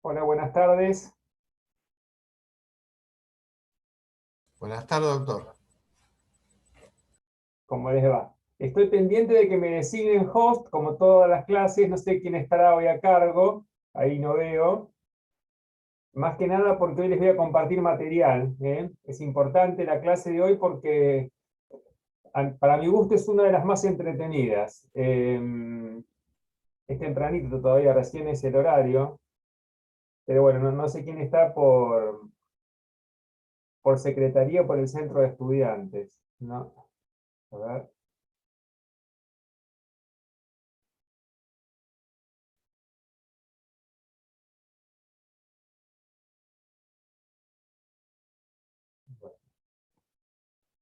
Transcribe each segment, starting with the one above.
Hola, buenas tardes. Buenas tardes, doctor. ¿Cómo les va? Estoy pendiente de que me designen host, como todas las clases. No sé quién estará hoy a cargo. Ahí no veo. Más que nada porque hoy les voy a compartir material, ¿eh? Es importante la clase de hoy porque para mi gusto es una de las más entretenidas. Es tempranito todavía, recién es el horario. Pero bueno, no sé quién está por secretaría o por el centro de estudiantes, ¿no? A ver.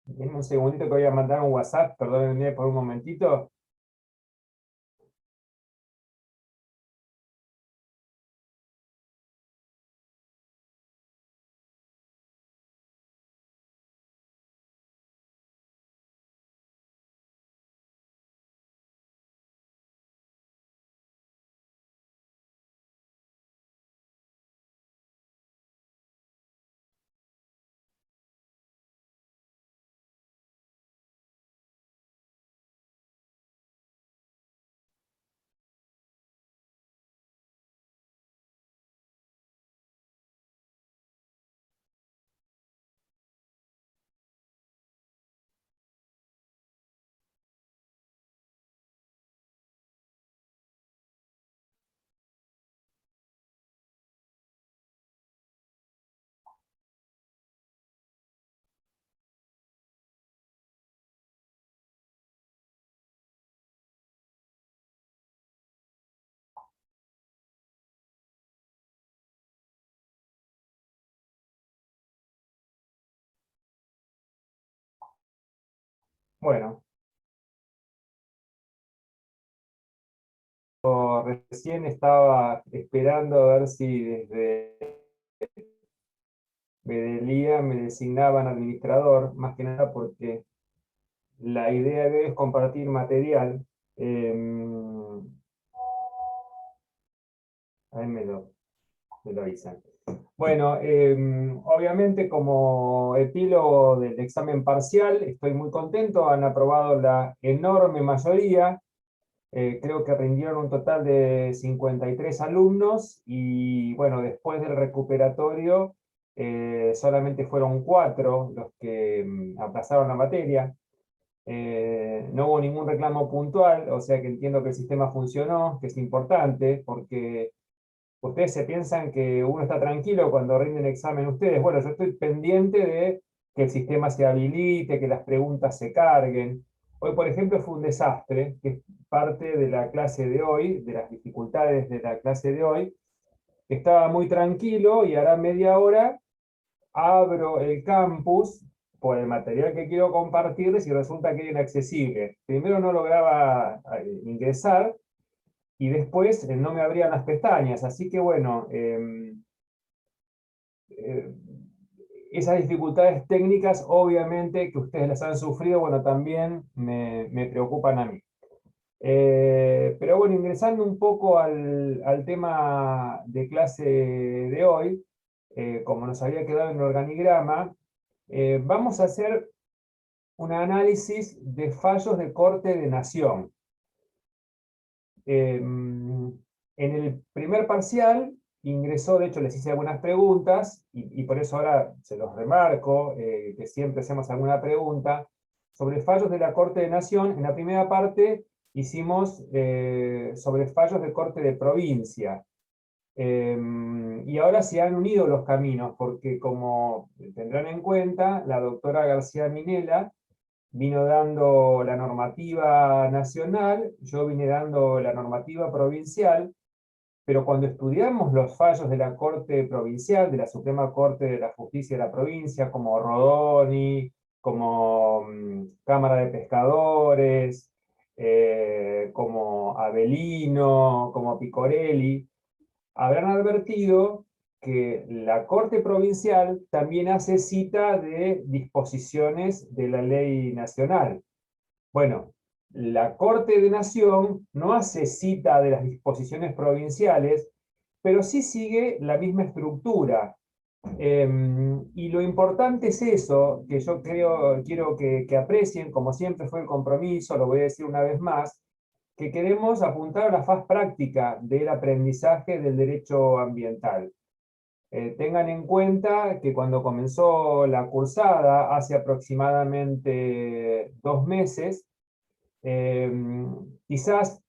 Denme un segundito que voy a mandar un WhatsApp, perdónenme por un momentito. Bueno, recién estaba esperando a ver si desde Bedelía me designaban administrador, más que nada porque la idea de hoy es compartir material. Ahí me lo avisan. Bueno, obviamente como epílogo del examen parcial estoy muy contento, han aprobado la enorme mayoría. Creo que rindieron un total de 53 alumnos y bueno, después del recuperatorio solamente fueron 4 los que aplazaron la materia. No hubo ningún reclamo puntual, o sea que entiendo que el sistema funcionó, que es importante, porque ustedes se piensan que uno está tranquilo cuando rinden examen ustedes. Bueno, yo estoy pendiente de que el sistema se habilite, que las preguntas se carguen. Hoy, por ejemplo, fue un desastre, que es parte de la clase de hoy, de las dificultades de la clase de hoy. Estaba muy tranquilo y hará media hora abro el campus por el material que quiero compartirles y resulta que era inaccesible. Primero no lograba ingresar y después no me abrían las pestañas. Así que bueno, eh, esas dificultades técnicas, obviamente que ustedes las han sufrido, bueno, también me preocupan a mí. Pero bueno, ingresando un poco al tema de clase de hoy, como nos había quedado en el organigrama, vamos a hacer un análisis de fallos de corte de nación. En el primer parcial ingresó, de hecho les hice algunas preguntas, y por eso ahora se los remarco, que siempre hacemos alguna pregunta, sobre fallos de la Corte de Nación. En la primera parte hicimos sobre fallos de Corte de Provincia. Y ahora se han unido los caminos, porque como tendrán en cuenta, la doctora García Minela vino dando la normativa nacional, yo vine dando la normativa provincial, pero cuando estudiamos los fallos de la Corte Provincial, de la Suprema Corte de la Justicia de la Provincia, como Rodoni, como Cámara de Pescadores, como Avelino, como Picorelli, habrán advertido que la Corte Provincial también hace cita de disposiciones de la ley nacional. Bueno, la Corte de Nación no hace cita de las disposiciones provinciales, pero sí sigue la misma estructura. Y lo importante es eso, que yo quiero que aprecien, como siempre fue el compromiso, lo voy a decir una vez más, que queremos apuntar a la faz práctica del aprendizaje del derecho ambiental. Tengan en cuenta que cuando comenzó la cursada, hace aproximadamente 2 meses, eh, quizás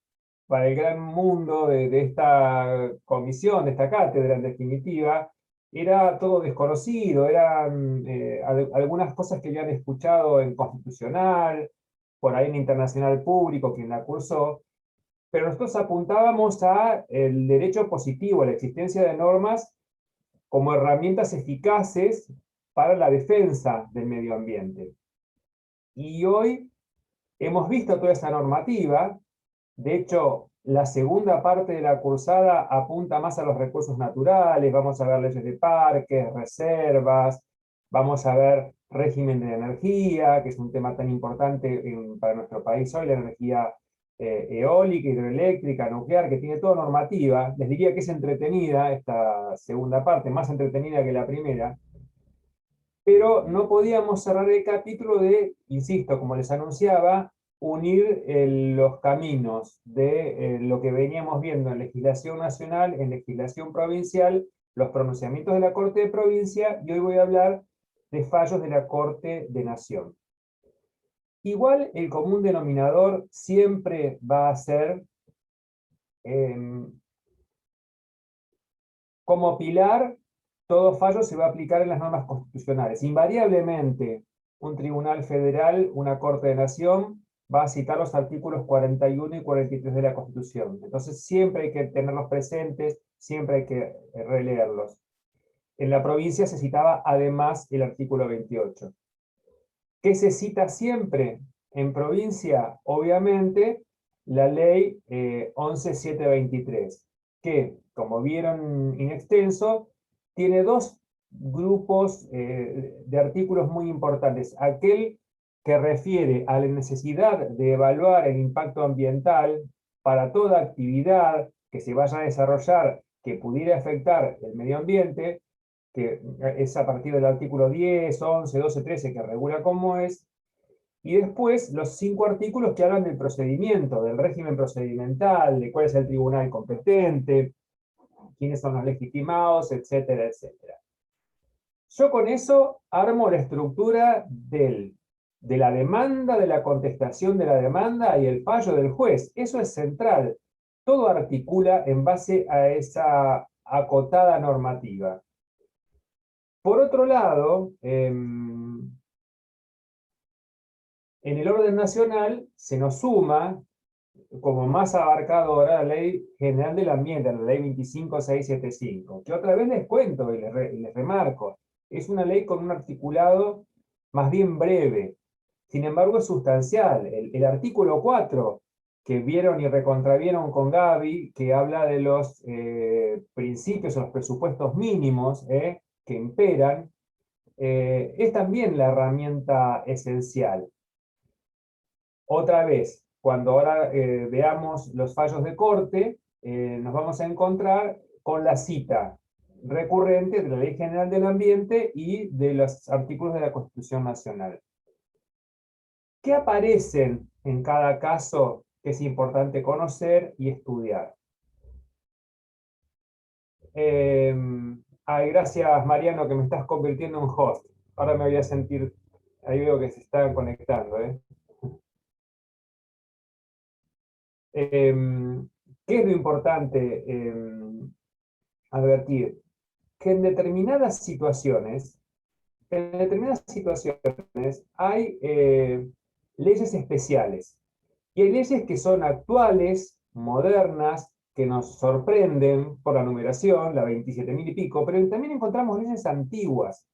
para el gran mundo de esta comisión, de esta cátedra en definitiva, era todo desconocido, eran algunas cosas que habían escuchado en Constitucional, por ahí en Internacional Público, quien la cursó, pero nosotros apuntábamos a el derecho positivo, a la existencia de normas como herramientas eficaces para la defensa del medio ambiente. Y hoy hemos visto toda esa normativa. De hecho, la segunda parte de la cursada apunta más a los recursos naturales. Vamos a ver leyes de parques, reservas, vamos a ver régimen de energía, que es un tema tan importante para nuestro país hoy, la energía eólica, hidroeléctrica, nuclear, que tiene toda normativa. Les diría que es entretenida esta segunda parte, más entretenida que la primera, pero no podíamos cerrar el capítulo de, insisto, como les anunciaba, unir los caminos de lo que veníamos viendo en legislación nacional, en legislación provincial, los pronunciamientos de la Corte de Provincia, y hoy voy a hablar de fallos de la Corte de Nación. Igual el común denominador siempre va a ser, como pilar, todo fallo se va a aplicar en las normas constitucionales. Invariablemente, un tribunal federal, una Corte de Nación, va a citar los artículos 41 y 43 de la Constitución. Entonces siempre hay que tenerlos presentes, siempre hay que releerlos. En la provincia se citaba además el artículo 28. ¿Qué se cita siempre en provincia? Obviamente, la ley 11.723, que, como vieron in extenso, tiene dos grupos de artículos muy importantes. Aquel que refiere a la necesidad de evaluar el impacto ambiental para toda actividad que se vaya a desarrollar que pudiera afectar el medio ambiente, que es a partir del artículo 10, 11, 12, 13, que regula cómo es, y después los 5 artículos que hablan del procedimiento, del régimen procedimental, de cuál es el tribunal competente, quiénes son los legitimados, etcétera, etcétera. Yo con eso armo la estructura de la demanda, de la contestación de la demanda y el fallo del juez. Eso es central. Todo articula en base a esa acotada normativa. Por otro lado, en el orden nacional se nos suma como más abarcadora la Ley General del Ambiente, la Ley 25675, que otra vez les cuento y les remarco, es una ley con un articulado más bien breve, sin embargo es sustancial. El artículo 4, que vieron y recontravieron con Gaby, que habla de los principios o los presupuestos mínimos que imperan, es también la herramienta esencial. Otra vez, cuando ahora veamos los fallos de corte, nos vamos a encontrar con la cita recurrente de la Ley General del Ambiente y de los artículos de la Constitución Nacional. ¿Qué aparecen en cada caso que es importante conocer y estudiar? Gracias, Mariano, que me estás convirtiendo en host. Ahora me voy a sentir, ahí veo que se están conectando. ¿Qué es lo importante advertir? Que en determinadas situaciones hay leyes especiales. Y hay leyes que son actuales, modernas, que nos sorprenden por la numeración, la 27.000 y pico, pero también encontramos leyes antiguas,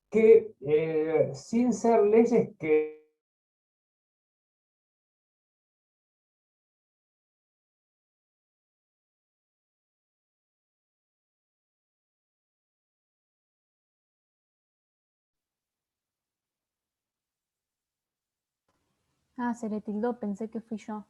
que sin ser leyes que... Ah, se le tildó, pensé que fui yo.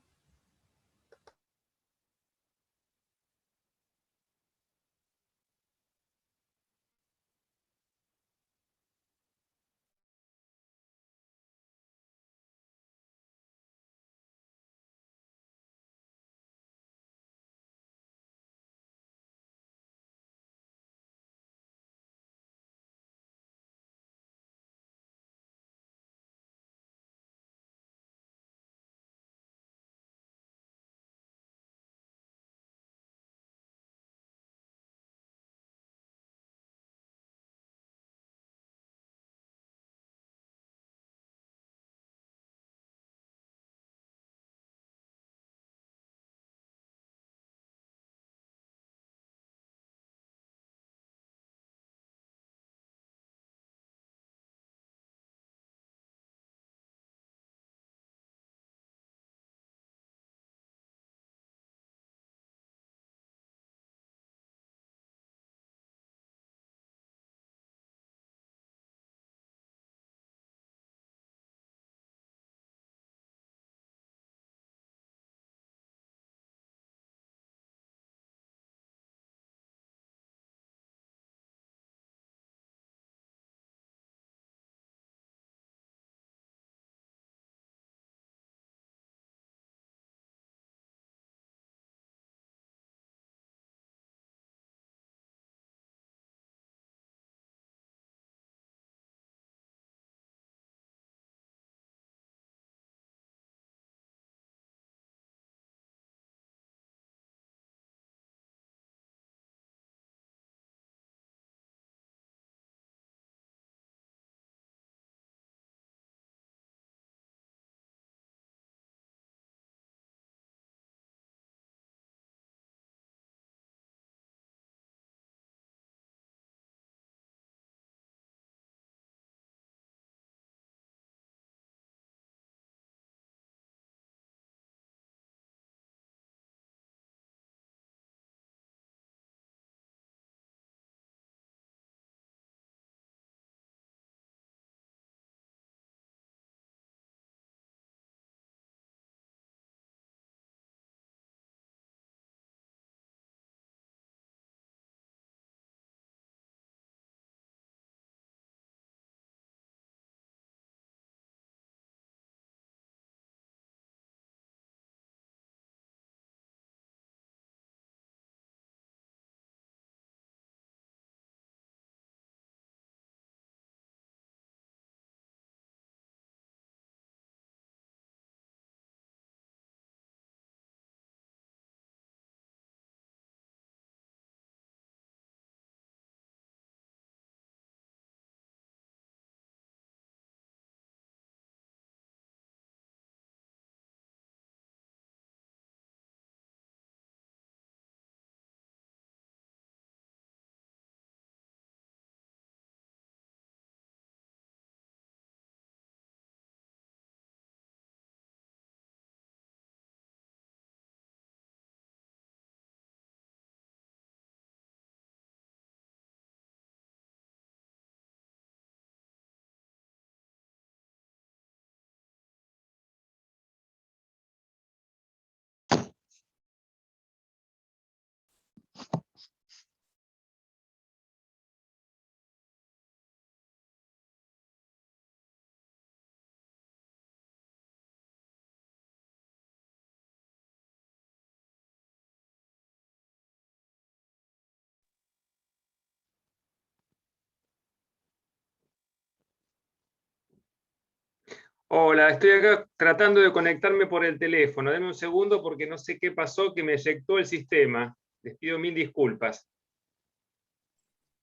Hola, estoy acá tratando de conectarme por el teléfono. Denme un segundo porque no sé qué pasó, que me eyectó el sistema. Les pido mil disculpas.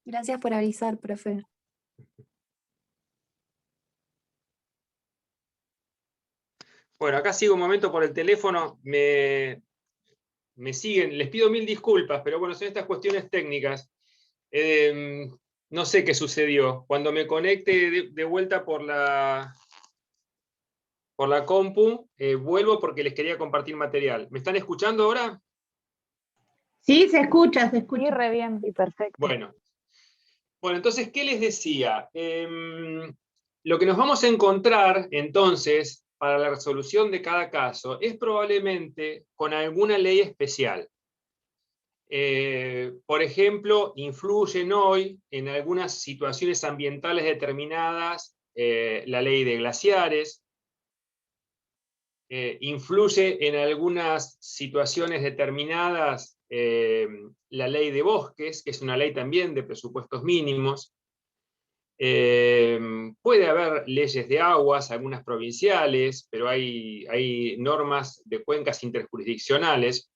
Gracias por avisar, profe. Bueno, acá sigo un momento por el teléfono. Me siguen. Les pido mil disculpas, pero bueno, son estas cuestiones técnicas. Eh, no sé qué sucedió. Cuando me conecte de vuelta por la compu, vuelvo porque les quería compartir material. ¿Me están escuchando ahora? Sí, se escucha, se Sí, escucha. re bien. Sí, perfecto. Bueno, entonces, ¿qué les decía? Lo que nos vamos a encontrar, entonces, para la resolución de cada caso, es probablemente con alguna ley especial. Por ejemplo, influyen hoy en algunas situaciones ambientales determinadas la ley de glaciares, influye en algunas situaciones determinadas la ley de bosques, que es una ley también de presupuestos mínimos. Puede haber leyes de aguas, algunas provinciales, pero hay normas de cuencas interjurisdiccionales.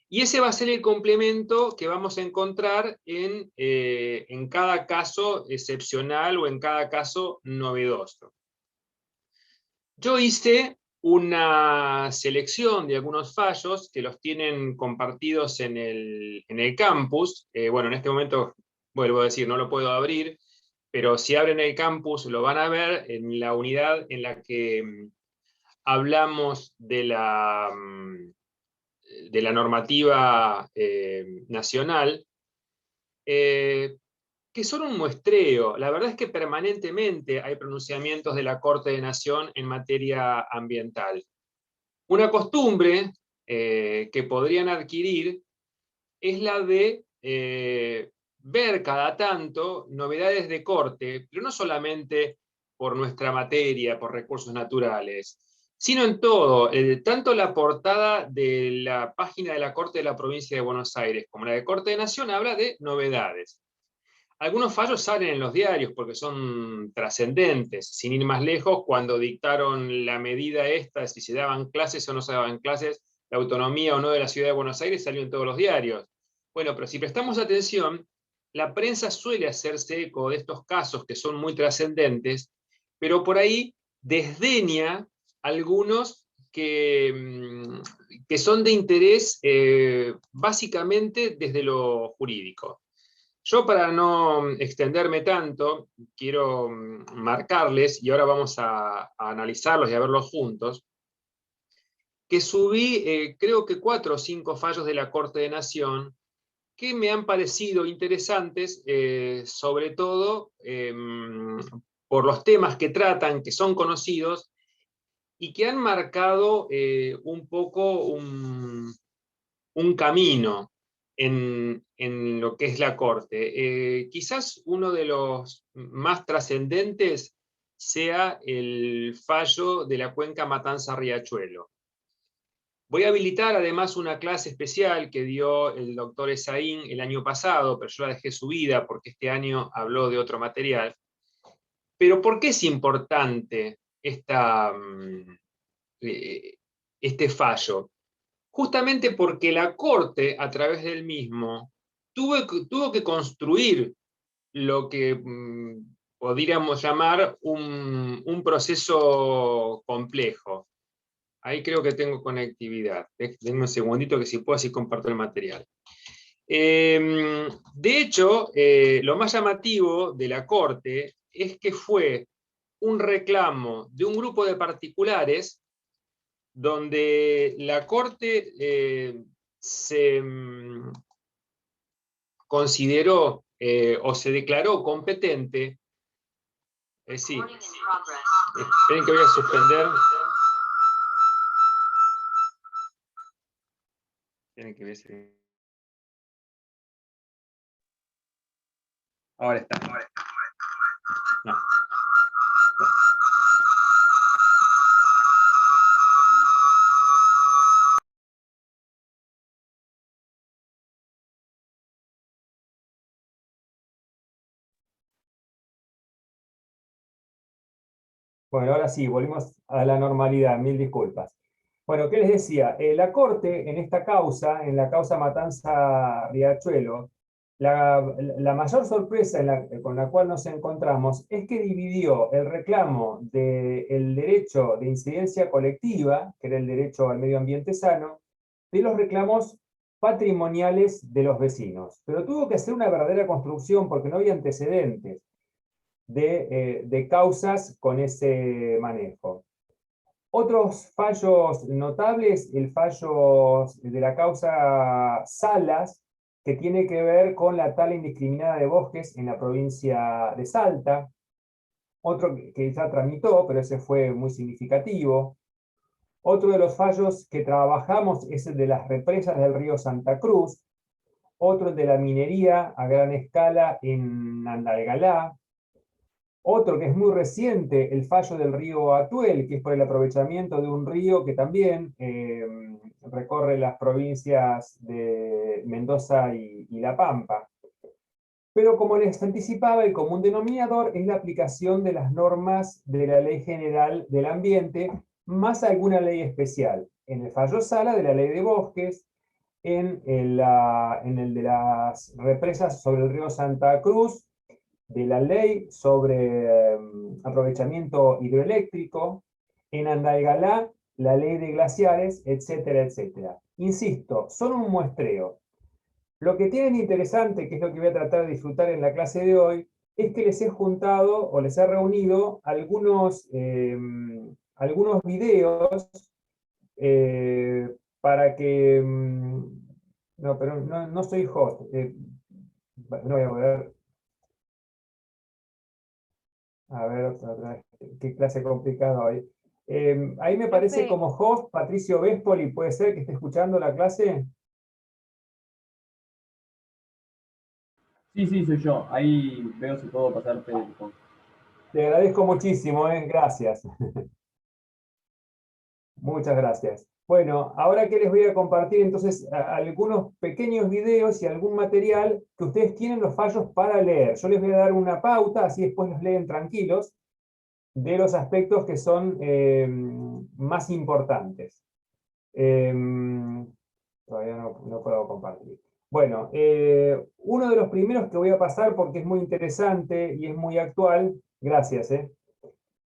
Y ese va a ser el complemento que vamos a encontrar en cada caso excepcional o en cada caso novedoso. Yo hice una selección de algunos fallos que los tienen compartidos en el campus. Bueno, en este momento, vuelvo a decir, no lo puedo abrir, pero si abren el campus lo van a ver en la unidad en la que hablamos de la normativa nacional, que son un muestreo. La verdad es que permanentemente hay pronunciamientos de la Corte de Nación en materia ambiental. Una costumbre que podrían adquirir es la de ver cada tanto novedades de corte, pero no solamente por nuestra materia, por recursos naturales, sino en todo. Tanto la portada de la página de la Corte de la Provincia de Buenos Aires como la de Corte de Nación habla de novedades. Algunos fallos salen en los diarios porque son trascendentes, sin ir más lejos, cuando dictaron la medida esta, si se daban clases o no se daban clases, la autonomía o no de la ciudad de Buenos Aires, salió en todos los diarios. Bueno, pero si prestamos atención, la prensa suele hacerse eco de estos casos que son muy trascendentes, pero por ahí desdeña algunos que son de interés básicamente desde lo jurídico. Yo, para no extenderme tanto, quiero marcarles, y ahora vamos a analizarlos y a verlos juntos, que subí creo que 4 o 5 fallos de la Corte de Nación que me han parecido interesantes, sobre todo por los temas que tratan, que son conocidos, y que han marcado un poco un camino en lo que es la Corte. Quizás uno de los más trascendentes sea el fallo de la cuenca Matanza-Riachuelo. Voy a habilitar además una clase especial que dio el doctor Esaín el año pasado, pero yo la dejé subida porque este año habló de otro material. Pero ¿por qué es importante este fallo? Justamente porque la Corte, a través del mismo, tuvo que construir lo que podríamos llamar un proceso complejo. Ahí creo que tengo conectividad. Denme un segundito que si puedo así comparto el material. De hecho, lo más llamativo de la Corte es que fue un reclamo de un grupo de particulares donde la Corte se consideró o se declaró competente. Sí, esperen que voy a suspender. Tienen que ver si... Ahora está. No. Bueno, ahora sí, volvimos a la normalidad, mil disculpas. Bueno, ¿qué les decía? La Corte, en esta causa, en la causa Matanza-Riachuelo, la mayor sorpresa con la cual nos encontramos es que dividió el reclamo del derecho de incidencia colectiva, que era el derecho al medio ambiente sano, de los reclamos patrimoniales de los vecinos. Pero tuvo que hacer una verdadera construcción porque no había antecedentes de causas con ese manejo. Otros fallos notables, el fallo de la causa Salas, que tiene que ver con la tala indiscriminada de bosques en la provincia de Salta. Otro que ya tramitó, pero ese fue muy significativo. Otro de los fallos que trabajamos es el de las represas del río Santa Cruz. Otro el de la minería a gran escala en Andalgalá. Otro que es muy reciente, el fallo del río Atuel, que es por el aprovechamiento de un río que también recorre las provincias de Mendoza y La Pampa. Pero como les anticipaba, el común denominador es la aplicación de las normas de la Ley General del Ambiente, más alguna ley especial. En el fallo Sala de la Ley de Bosques, en el de las represas sobre el río Santa Cruz, de la ley sobre aprovechamiento hidroeléctrico, en Andalgalá, la ley de glaciares, etcétera, etcétera. Insisto, son un muestreo. Lo que tienen interesante, que es lo que voy a tratar de disfrutar en la clase de hoy, es que les he juntado o les he reunido algunos videos para que... no, pero no soy host. No voy a poder... A ver, otra vez, qué clase complicada hoy. Ahí me parece Profe, como host Patricio Véspoli, ¿puede ser que esté escuchando la clase? Sí, sí, soy yo. Ahí veo si puedo pasarte el con. Te agradezco muchísimo, gracias. Muchas gracias. Bueno, ahora que les voy a compartir entonces algunos pequeños videos y algún material que ustedes tienen los fallos para leer. Yo les voy a dar una pauta, así después los leen tranquilos, de los aspectos que son más importantes. Todavía no puedo compartir. Bueno, uno de los primeros que voy a pasar porque es muy interesante y es muy actual, gracias,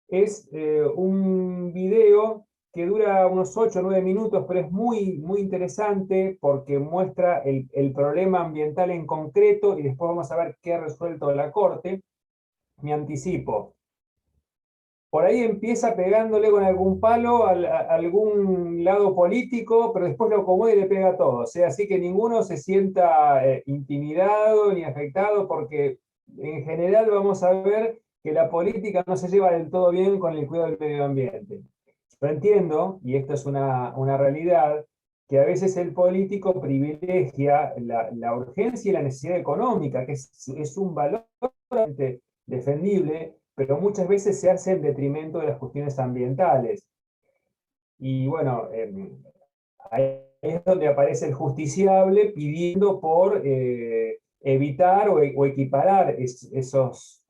es un video que dura unos 8 o 9 minutos, pero es muy, muy interesante porque muestra el problema ambiental en concreto y después vamos a ver qué ha resuelto la Corte. Me anticipo. Por ahí empieza pegándole con algún palo a algún lado político, pero después lo acomoda y le pega a todos. Así que ninguno se sienta intimidado ni afectado, porque en general vamos a ver que la política no se lleva del todo bien con el cuidado del medio ambiente. Yo entiendo, y esto es una realidad, que a veces el político privilegia la urgencia y la necesidad económica, que es un valor defendible, pero muchas veces se hace en detrimento de las cuestiones ambientales. Y bueno, ahí es donde aparece el justiciable pidiendo por evitar o equiparar esos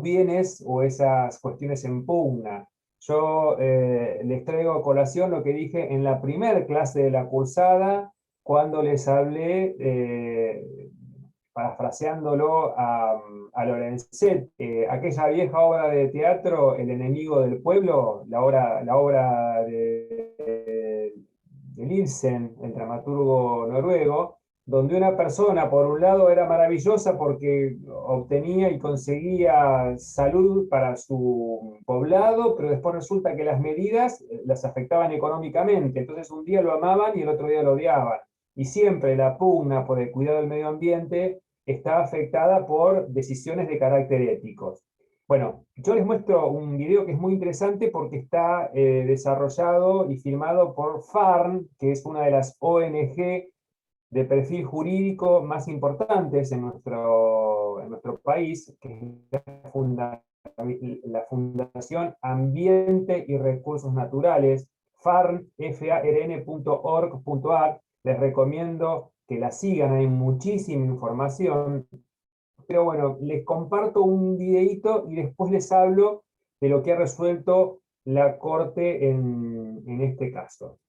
bienes o esas cuestiones en pugna. Yo les traigo a colación lo que dije en la primera clase de la cursada, cuando les hablé parafraseándolo a Lorenzetti, aquella vieja obra de teatro, El enemigo del pueblo, la obra de Ibsen, el dramaturgo noruego, donde una persona, por un lado, era maravillosa porque obtenía y conseguía salud para su poblado, pero después resulta que las medidas las afectaban económicamente. Entonces un día lo amaban y el otro día lo odiaban. Y siempre la pugna por el cuidado del medio ambiente está afectada por decisiones de carácter éticos. Bueno, yo les muestro un video que es muy interesante porque está desarrollado y filmado por FARN, que es una de las ONG de perfil jurídico más importantes en nuestro país, que es la Fundación Ambiente y Recursos Naturales, farn.org.ar. Les recomiendo que la sigan, hay muchísima información. Pero bueno, les comparto un videíto y después les hablo de lo que ha resuelto la Corte en este caso.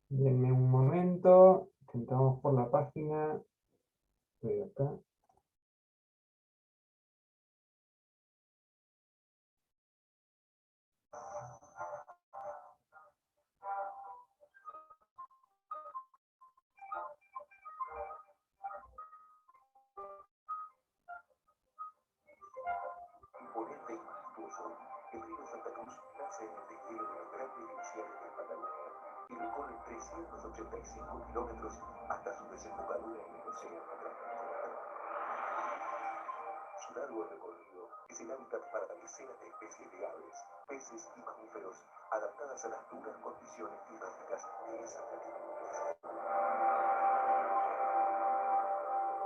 Denme un momento, entramos por la página. Estoy acá. Imponente y majestuoso, el río Santa Cruz nace en el deshielo de los grandes glaciares de la Patagonia y recorre 385 kilómetros hasta su desembocadura en el océano Atlántico. Su largo recorrido es el hábitat para decenas de especies de aves, peces y mamíferos adaptadas a las duras condiciones climáticas de esas latitudes.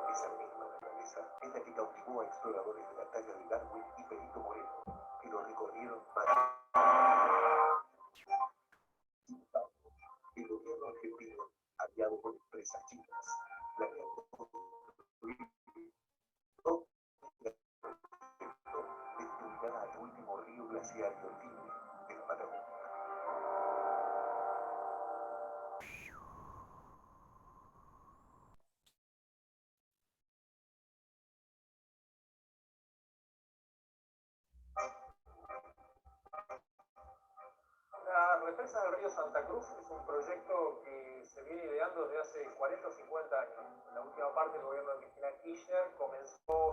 Esa misma naturaleza es la que cautivó a exploradores de la talla de Darwin y Perito Moreno, que lo recorrieron para el gobierno argentino, aliado con empresas chinas, planeó destruirá al último río glaciar y horrible de la Patagonia. La represa del río Santa Cruz es un proyecto que se viene ideando desde hace 40 o 50 años. En la última parte del gobierno de Cristina Kirchner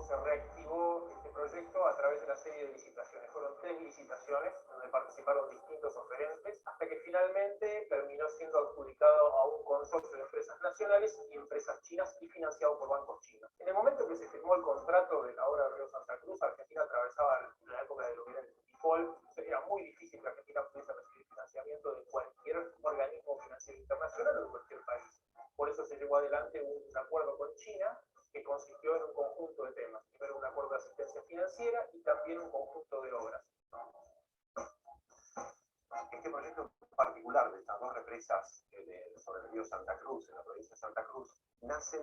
se reactivó este proyecto a través de una serie de licitaciones. Fueron 3 licitaciones donde participaron distintos oferentes, hasta que finalmente terminó siendo adjudicado a un consorcio de empresas nacionales y empresas chinas y financiado por bancos chinos. En el momento que se firmó el contrato de la obra del río Santa Cruz, Argentina atravesaba la época de lo que era el default. Era muy difícil que Argentina pudiese recibir financiamiento de cualquier organismo financiero internacional o de cualquier país. Por eso se llevó adelante un acuerdo con China que consistió en un conjunto de temas. Primero un acuerdo de asistencia financiera y también un conjunto de obras. Este proyecto particular de estas 2 represas sobre el río Santa Cruz, en la provincia de Santa Cruz, nacen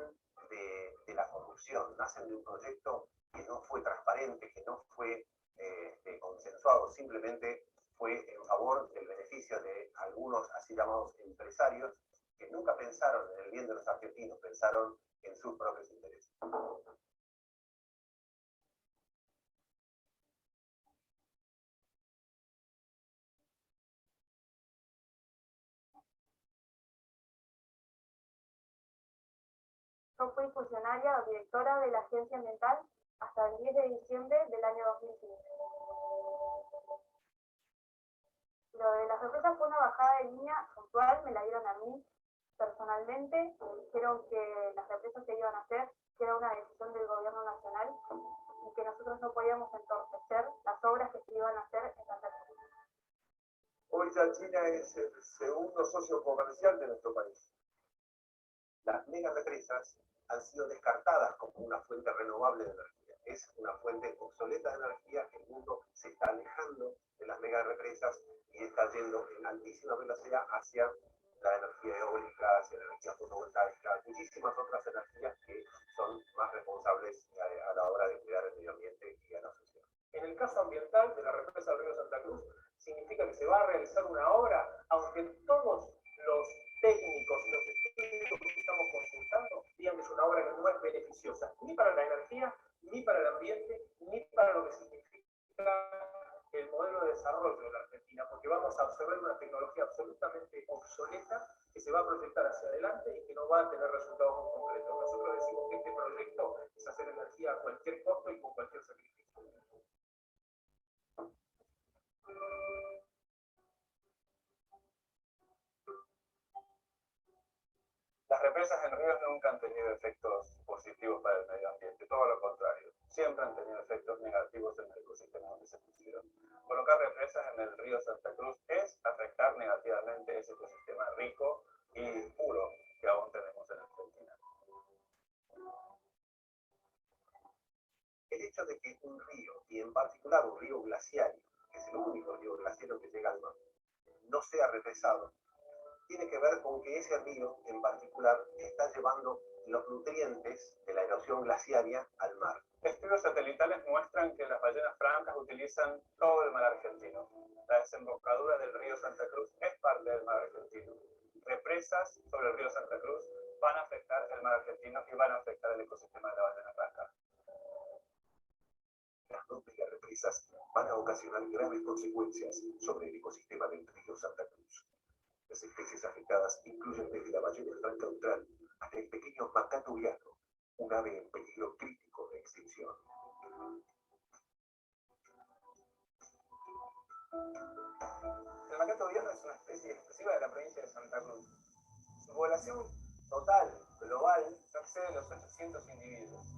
de la corrupción, nacen de un proyecto que no fue transparente, que no fue consensuado, simplemente fue en favor del beneficio de algunos así llamados empresarios que nunca pensaron en el bien de los argentinos, pensaron en sus propios intereses. Yo fui funcionaria o directora de la Agencia Ambiental hasta el 10 de diciembre del año 2015. Lo de las represas fue una bajada de línea puntual, me la dieron a mí personalmente, me dijeron que las represas se iban a hacer, que era una decisión del gobierno nacional y que nosotros no podíamos entorpecer las obras que se iban a hacer en Santa Cruz. Hoy ya China es el segundo socio comercial de nuestro país. Las mega represas han sido descartadas como una fuente renovable de energía. Es una fuente obsoleta de energía. El mundo se está alejando de las mega represas y está yendo en altísima velocidad hacia la energía eólica, hacia la energía fotovoltaica, muchísimas otras energías que son más responsables a la hora de cuidar el medio ambiente y a la sociedad. En el caso ambiental de la represa del río Santa Cruz, significa que se va a realizar una obra, aunque todos los técnicos y los estudios que estamos consultando digan que es una obra que no es beneficiosa ni para la energía, ni para el ambiente, ni para lo que significa el modelo de desarrollo de la Argentina, porque vamos a absorber una tecnología absolutamente obsoleta que se va a proyectar hacia adelante y que no va a tener resultados muy concretos. Nosotros decimos que este proyecto es hacer energía a cualquier costo y con cualquier sacrificio. Las represas en ríos nunca han tenido efectos positivos para el medio ambiente, todo lo contrario. Siempre han tenido efectos negativos en el ecosistema donde se pusieron. Colocar represas en el río Santa Cruz es afectar negativamente ese ecosistema rico y puro que aún tenemos en Argentina. El hecho de que un río, y en particular un río glaciario, que es el único río glaciario que llega al mar, no sea represado, tiene que ver con que ese río en particular está llevando los nutrientes de la erosión glaciaria al mar. Este estudios satelitales muestran que las ballenas francas utilizan todo el mar argentino. La desembocadura del río Santa Cruz es parte del mar argentino. Represas sobre el río Santa Cruz van a afectar el mar argentino y van a afectar el ecosistema de la ballena franca. Las dos megarepresas van a ocasionar graves consecuencias sobre el ecosistema del río Santa Cruz. Las especies afectadas incluyen desde la ballena franca austral hasta el pequeño macaco viano, un ave en peligro crítico de extinción. El macaco viano es una especie exclusiva de la provincia de Santa Cruz. Su población total, global, no excede los 800 individuos.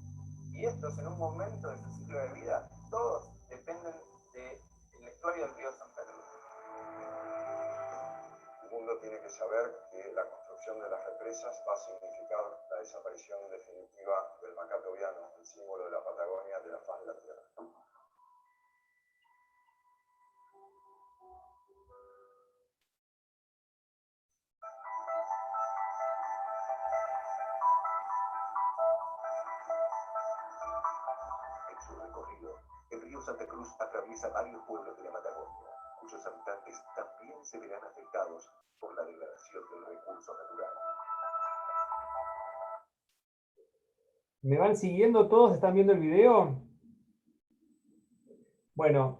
Y estos, en un momento de su ciclo de vida, todos dependen del estuario del río Santa Cruz. El mundo tiene que saber que la construcción de las represas va a significar la desaparición definitiva del macaco viano, el símbolo de la Patagonia, de la faz de la Tierra. En su recorrido, el río Santa Cruz atraviesa varios pueblos de la Patagonia, cuyos habitantes también se verán afectados por la degradación del recurso natural. ¿Me van siguiendo todos? ¿Están viendo el video? Bueno,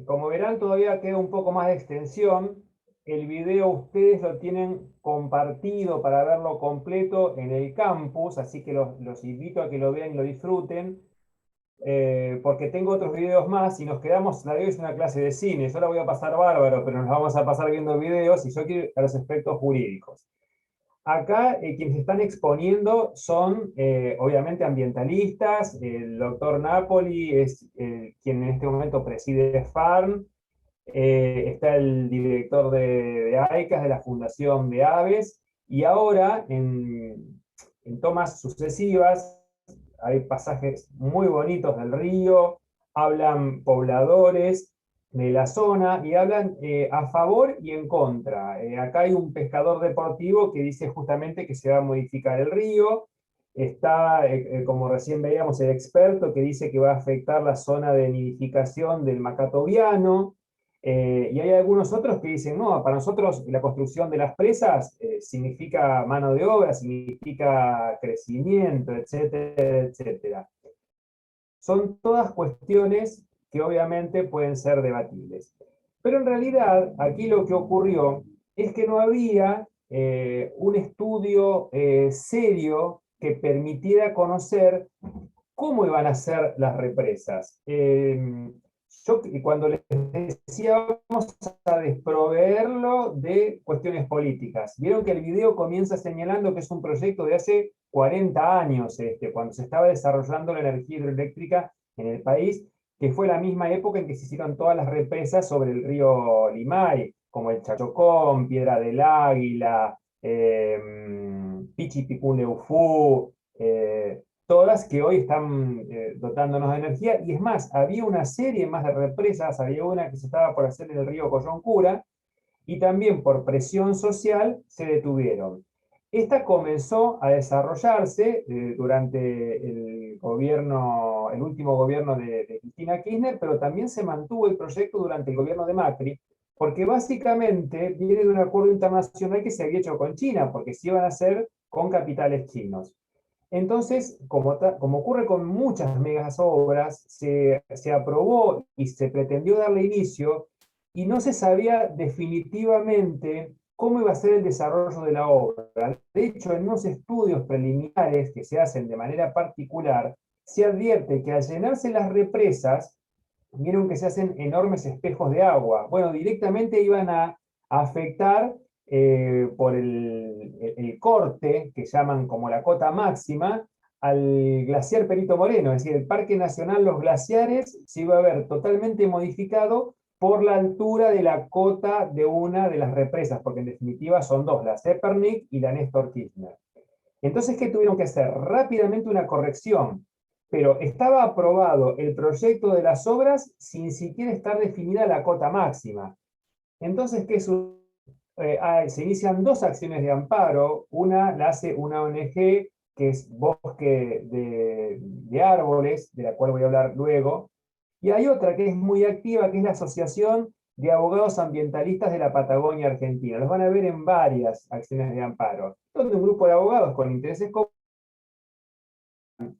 como verán, todavía queda un poco más de extensión. El video ustedes lo tienen compartido para verlo completo en el campus, así que los invito a que lo vean y lo disfruten, porque tengo otros videos más y nos quedamos, la de hoy es una clase de cine, yo la voy a pasar bárbaro, pero nos vamos a pasar viendo videos y yo quiero ir a los aspectos jurídicos. Acá quienes están exponiendo son obviamente ambientalistas. El doctor Napoli es quien en este momento preside FARN. Está el director de AICAS, de la Fundación de Aves, y ahora en tomas sucesivas hay pasajes muy bonitos del río, hablan pobladores de la zona y hablan a favor y en contra. Acá hay un pescador deportivo que dice justamente que se va a modificar el río. Está, como recién veíamos, el experto que dice que va a afectar la zona de nidificación del macaco viano. Y hay algunos otros que dicen, no, para nosotros la construcción de las presas significa mano de obra, significa crecimiento, etcétera, etcétera. Son todas cuestiones que obviamente pueden ser debatibles. Pero en realidad, aquí lo que ocurrió es que no había un estudio serio que permitiera conocer cómo iban a ser las represas. Yo cuando les decía vamos a desproveerlo de cuestiones políticas, vieron que el video comienza señalando que es un proyecto de hace 40 años, cuando se estaba desarrollando la energía hidroeléctrica en el país, que fue la misma época en que se hicieron todas las represas sobre el río Limay, como el Chachocón, Piedra del Águila, Pichipicuneufú, todas que hoy están dotándonos de energía, y es más, había una serie más de represas, había una que se estaba por hacer en el río Coyoncura, y también por presión social se detuvieron. Esta comenzó a desarrollarse durante el último gobierno de Cristina Kirchner, pero también se mantuvo el proyecto durante el gobierno de Macri, porque básicamente viene de un acuerdo internacional que se había hecho con China, porque se iban a hacer con capitales chinos. Entonces, como ocurre con muchas megas obras, se aprobó y se pretendió darle inicio, y no se sabía definitivamente cómo iba a ser el desarrollo de la obra. De hecho, en unos estudios preliminares que se hacen de manera particular, se advierte que al llenarse las represas, vieron que se hacen enormes espejos de agua. Bueno, directamente iban a afectar por el corte, que llaman como la cota máxima, al glaciar Perito Moreno, es decir, el Parque Nacional Los Glaciares se iba a ver totalmente modificado por la altura de la cota de una de las represas, porque en definitiva son dos, la Zepernik y la Néstor Kirchner. Entonces, ¿qué tuvieron que hacer? Rápidamente una corrección, pero estaba aprobado el proyecto de las obras sin siquiera estar definida la cota máxima. Entonces, ¿qué sucede? Se inician dos acciones de amparo, una la hace una ONG que es bosque de árboles, de la cual voy a hablar luego, y hay otra que es muy activa, que es la Asociación de Abogados Ambientalistas de la Patagonia Argentina. Los van a ver en varias acciones de amparo, donde un grupo de abogados con intereses comunes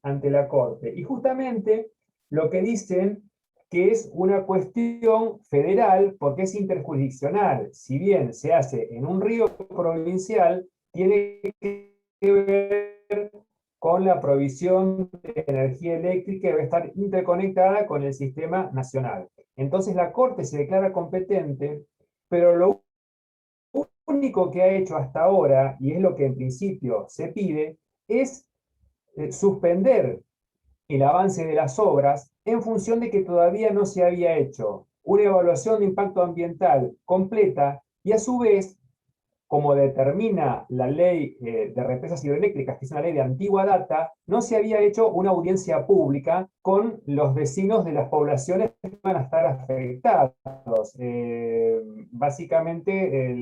ante la Corte. Y justamente lo que dicen que es una cuestión federal porque es interjurisdiccional. Si bien se hace en un río provincial, tiene que ver con la provisión de energía eléctrica y debe estar interconectada con el sistema nacional. Entonces la Corte se declara competente, pero lo único que ha hecho hasta ahora, y es lo que en principio se pide, es suspender el avance de las obras en función de que todavía no se había hecho una evaluación de impacto ambiental completa y a su vez, como determina la ley de represas hidroeléctricas, que es una ley de antigua data, no se había hecho una audiencia pública con los vecinos de las poblaciones que van a estar afectados. Básicamente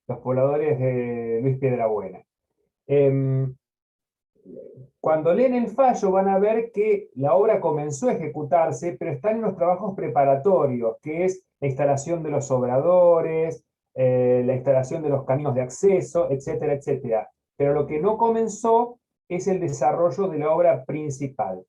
los pobladores de Luis Piedrabuena. Cuando leen el fallo van a ver que la obra comenzó a ejecutarse, pero están en los trabajos preparatorios, que es la instalación de los obradores, la instalación de los caminos de acceso, etcétera, etcétera. Pero lo que no comenzó es el desarrollo de la obra principal.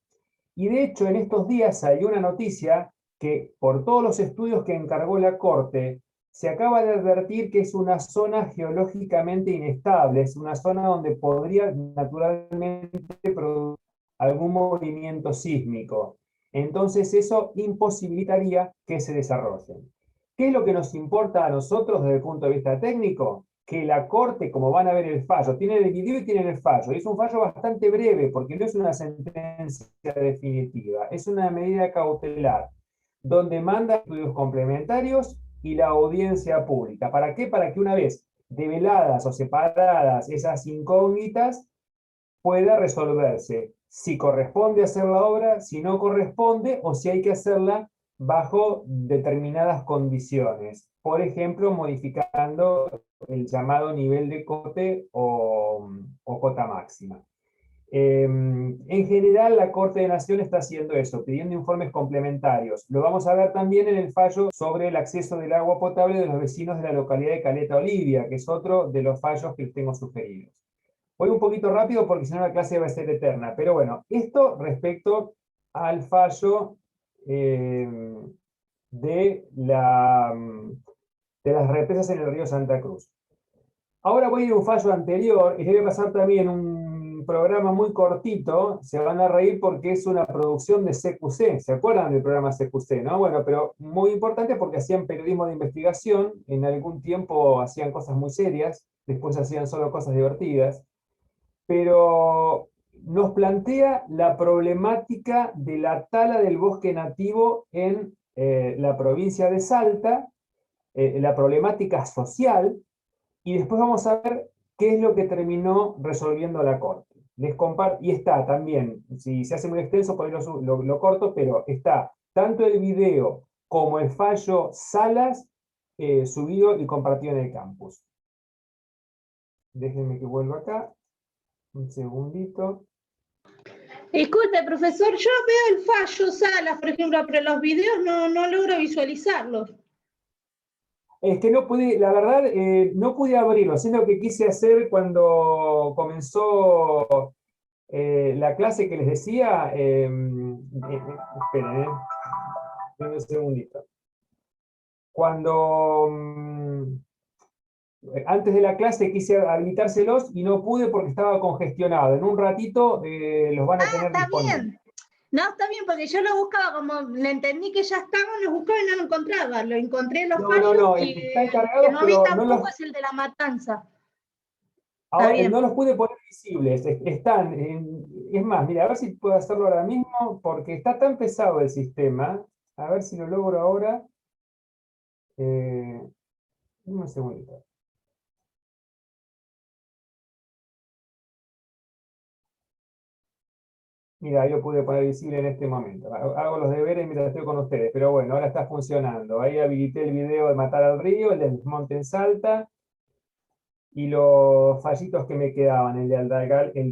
Y de hecho, en estos días hay una noticia que, por todos los estudios que encargó la Corte, se acaba de advertir que es una zona geológicamente inestable, es una zona donde podría naturalmente producir algún movimiento sísmico. Entonces eso imposibilitaría que se desarrollen. ¿Qué es lo que nos importa a nosotros desde el punto de vista técnico? Que la Corte, como van a ver el fallo, tienen el video y tienen el fallo. Es un fallo bastante breve porque no es una sentencia definitiva, es una medida cautelar, donde manda estudios complementarios y la audiencia pública. ¿Para qué? Para que una vez develadas o separadas esas incógnitas, pueda resolverse si corresponde hacer la obra, si no corresponde, o si hay que hacerla bajo determinadas condiciones. Por ejemplo, modificando el llamado nivel de cote o cota máxima. En general, la Corte de Nación está haciendo eso, pidiendo informes complementarios. Lo vamos a ver también en el fallo sobre el acceso del agua potable de los vecinos de la localidad de Caleta Olivia, que es otro de los fallos que tengo sugeridos. Voy un poquito rápido porque si no la clase va a ser eterna, pero bueno, esto respecto al fallo de las represas en el río Santa Cruz. Ahora voy a ir a un fallo anterior, y les voy a pasar también un programa muy cortito, se van a reír porque es una producción de CQC, ¿se acuerdan del programa CQC, no? Bueno, pero muy importante porque hacían periodismo de investigación, en algún tiempo hacían cosas muy serias, después hacían solo cosas divertidas, pero nos plantea la problemática de la tala del bosque nativo en la provincia de Salta, la problemática social, y después vamos a ver qué es lo que terminó resolviendo la Corte. Les comparto, y está también, si se hace muy extenso, por ahí lo corto, pero está tanto el video como el fallo Salas subido y compartido en el campus. Déjenme que vuelva acá. Un segundito. Disculpe, profesor, yo veo el fallo Salas, por ejemplo, pero los videos no logro visualizarlos. Es que no pude, la verdad, no pude abrirlo. Es lo que quise hacer cuando comenzó la clase que les decía. Esperen, un segundito. Cuando antes de la clase quise habilitárselos y no pude porque estaba congestionado. En un ratito los van a tener disponibles. Bien. No, está bien, porque yo lo buscaba, como le entendí que ya estaban, los buscaba y no lo encontraba. Lo encontré en los fallos No, y están el cargados, que no vi pero tampoco es el de la matanza. Ahora, no los pude poner visibles, están, es más, mira, a ver si puedo hacerlo ahora mismo, porque está tan pesado el sistema, a ver si lo logro ahora. Un segundito. Mira, ahí lo pude poner visible en este momento. Hago los deberes mientras estoy con ustedes, pero bueno, ahora está funcionando. Ahí habilité el video de Matar al Río, el del desmonte en Salta. y los fallitos que me quedaban, el de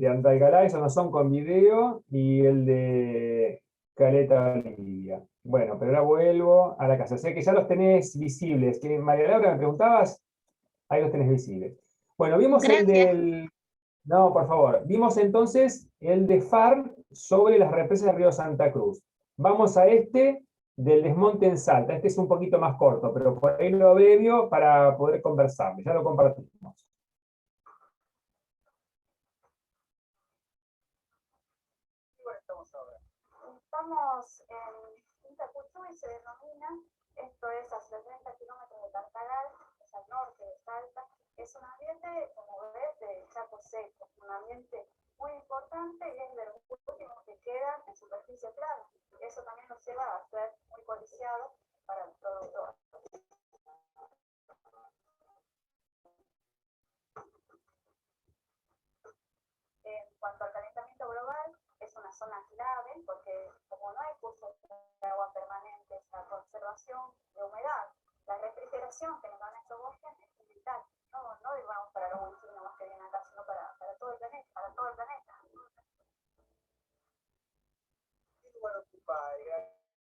Andalgalá, esos no son con video, y el de Caleta Olivia. Bueno, pero ahora vuelvo a la casa. Sé que ya los tenés visibles. Que María Laura, me preguntabas, ahí los tenés visibles. Bueno, vimos el Gracias. del... No, por favor. Vimos entonces el de FAR sobre las represas del río Santa Cruz. Vamos a este del desmonte en Salta. Este es un poquito más corto, pero por ahí lo abrevo para poder conversar. Ya lo compartimos. Estamos en Quintacuchú y se denomina, esto es a 70 kilómetros de Tartagal, es al norte de Salta. Es un ambiente, como ves, de chaco seco, un ambiente muy importante y es de los últimos que quedan en superficie plana. Eso también nos lleva a ser muy codiciado para el productor. En cuanto al calentamiento global, es una zona clave porque como no hay cursos de agua permanentes, la conservación de humedad, la refrigeración que nos dan estos bosques es vital. No digamos para los vecinos que vienen acá, sino para todo el planeta, para todo el planeta. ¿Qué lugar ocupa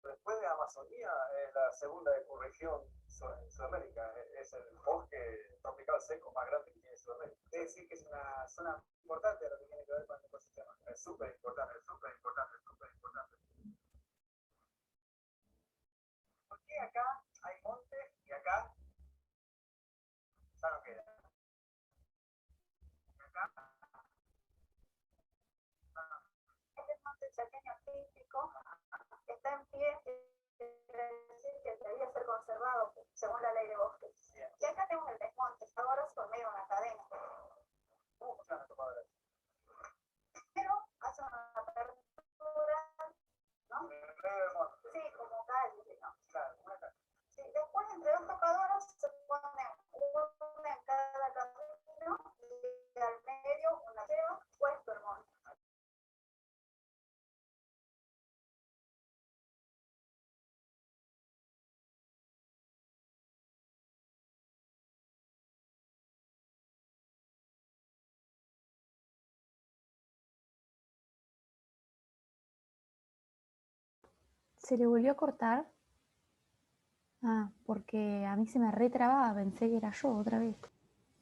después de Amazonía, es la segunda ecorregión en Sudamérica? Es el bosque tropical seco más grande que tiene Sudamérica. Es decir, que es una zona importante de lo que tiene que ver con el ecosistema. Es súper importante, es súper importante, es súper importante. ¿Por qué acá hay monte y acá ya no queda? Este monte chaqueño típico está en pie, quiere decir que debía ser conservado según la ley de bosques. Y acá tenemos el desmonte, ahora por medio de una cadena. ¿Cómo funciona esto, padre? Pero hace una apertura, ¿no? Sí, como calle, ¿no? Claro, una calle. Sí, después entre dos tocadoras se pone una en cada camino y al medio una lleva puesto el monte. ¿Se le volvió a cortar? Ah, porque a mí se me retrababa, pensé que era yo otra vez.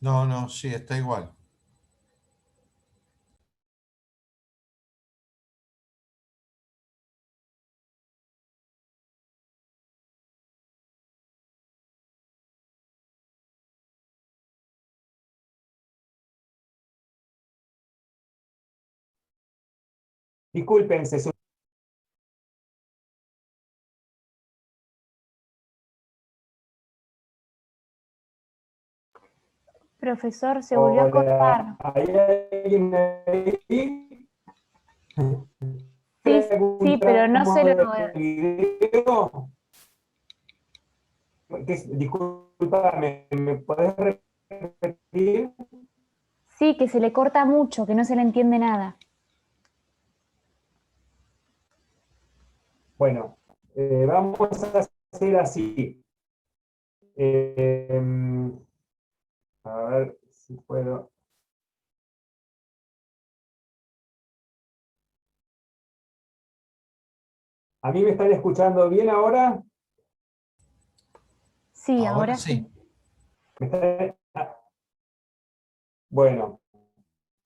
No, no, sí, está igual. Disculpen, Profesor, se volvió a cortar. ¿Hay alguien ahí? Sí, ¿Algún sí, pero no tramo se lo... del video? Disculpame, ¿me podés repetir? Sí, que se le corta mucho, que no se le entiende nada. Bueno, vamos a hacer así. A ver si puedo. ¿A mí me están escuchando bien ahora? Sí, Ahora ahora sí. Bueno,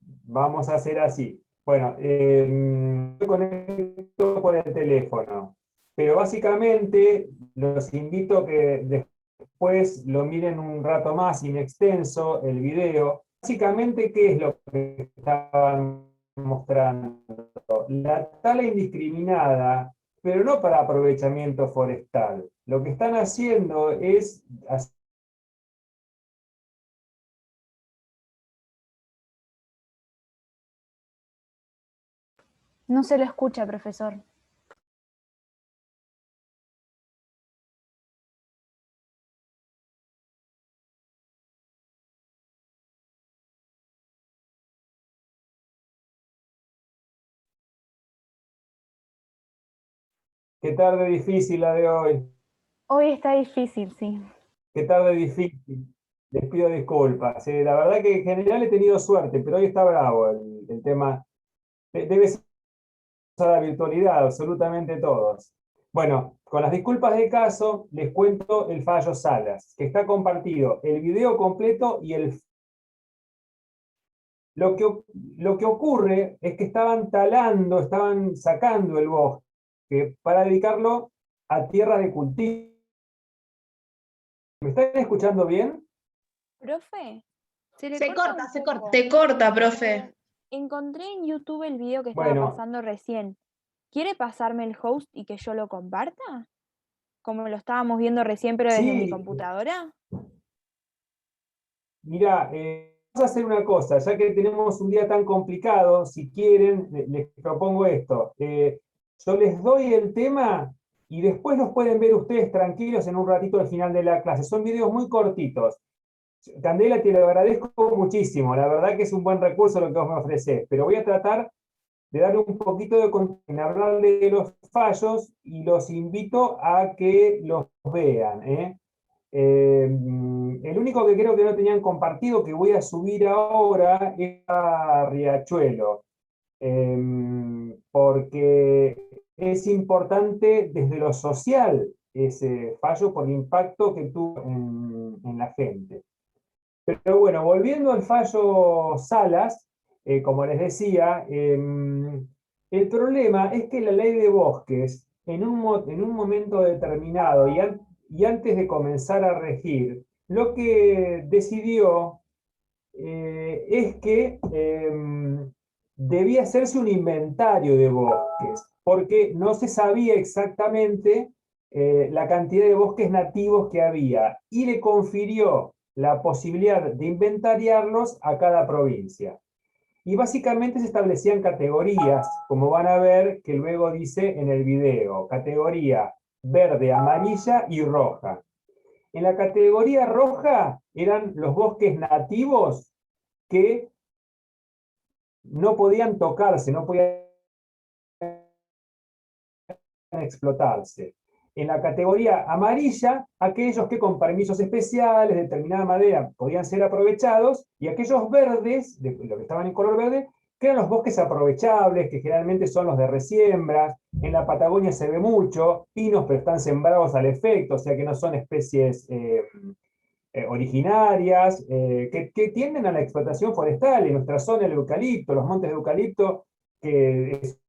vamos a hacer así. Bueno, me conecto por el teléfono, pero básicamente los invito a que después lo miren un rato más in extenso el video. Básicamente, ¿qué es lo que estaban mostrando? La tala indiscriminada, pero no para aprovechamiento forestal. Lo que están haciendo es no se lo escucha, profesor. qué tarde difícil la de hoy. Hoy está difícil, sí. Qué tarde difícil. Les pido disculpas. La verdad que en general he tenido suerte, pero hoy está bravo el tema. Debe ser la virtualidad, absolutamente todos. Bueno, con las disculpas del caso, les cuento el fallo Salas, que está compartido el video completo y el... Lo que ocurre es que estaban talando, estaban sacando el bosque para dedicarlo a tierra de cultivo. ¿Me están escuchando bien? Profe, se le Se corta, un se poco. corta. Se corta, profe. Encontré en YouTube el video que estaba Bueno, pasando recién. ¿Quiere pasarme el host y que yo lo comparta? Como lo estábamos viendo recién, pero desde mi sí, computadora. mira, vamos a hacer una cosa, ya que tenemos un día tan complicado, si quieren, les propongo esto. Yo les doy el tema y después los pueden ver ustedes tranquilos en un ratito al final de la clase. Son videos muy cortitos. Candela, te lo agradezco muchísimo. La verdad que es un buen recurso lo que vos me ofrecés, pero voy a tratar de darle un poquito de contenido, hablarle de los fallos y los invito a que los vean. El único que creo que no tenían compartido, que voy a subir ahora, es a Riachuelo, porque es importante desde lo social ese fallo por el impacto que tuvo en la gente. Pero bueno, volviendo al fallo Salas, como les decía, el problema es que la ley de bosques, en un momento determinado y antes de comenzar a regir, lo que decidió es que debía hacerse un inventario de bosques, porque no se sabía exactamente la cantidad de bosques nativos que había, y le confirió la posibilidad de inventariarlos a cada provincia. Y básicamente se establecían categorías, como van a ver que luego dice en el video, categoría verde, amarilla y roja. En la categoría roja eran los bosques nativos que no podían tocarse, no podían explotarse. En la categoría amarilla, aquellos que con permisos especiales, determinada madera, podían ser aprovechados, y aquellos verdes, de los que estaban en color verde, que eran los bosques aprovechables, que generalmente son los de resiembras. En la Patagonia se ve mucho, pinos, pero están sembrados al efecto, o sea que no son especies originarias, que tienden a la explotación forestal. En nuestra zona el eucalipto, los montes de eucalipto, que es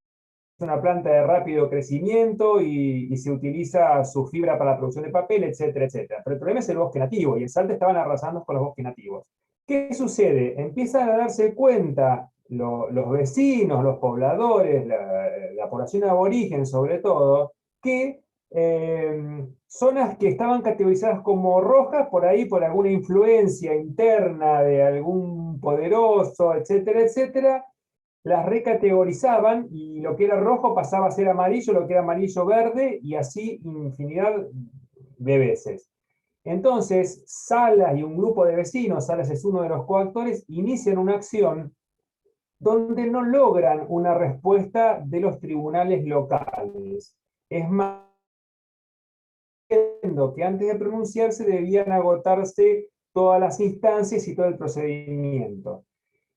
una planta de rápido crecimiento y se utiliza su fibra para la producción de papel, etcétera, etcétera. Pero el problema es el bosque nativo, y en Salta estaban arrasando con los bosques nativos. ¿Qué sucede? Empiezan a darse cuenta los vecinos, los pobladores, la población aborigen sobre todo, que zonas que estaban categorizadas como rojas, por ahí por alguna influencia interna de algún poderoso, etcétera, etcétera, las recategorizaban y lo que era rojo pasaba a ser amarillo, lo que era amarillo verde, y así infinidad de veces. Entonces, Salas y un grupo de vecinos, Salas es uno de los coactores, inician una acción donde no logran una respuesta de los tribunales locales. Es más, que antes de pronunciarse debían agotarse todas las instancias y todo el procedimiento.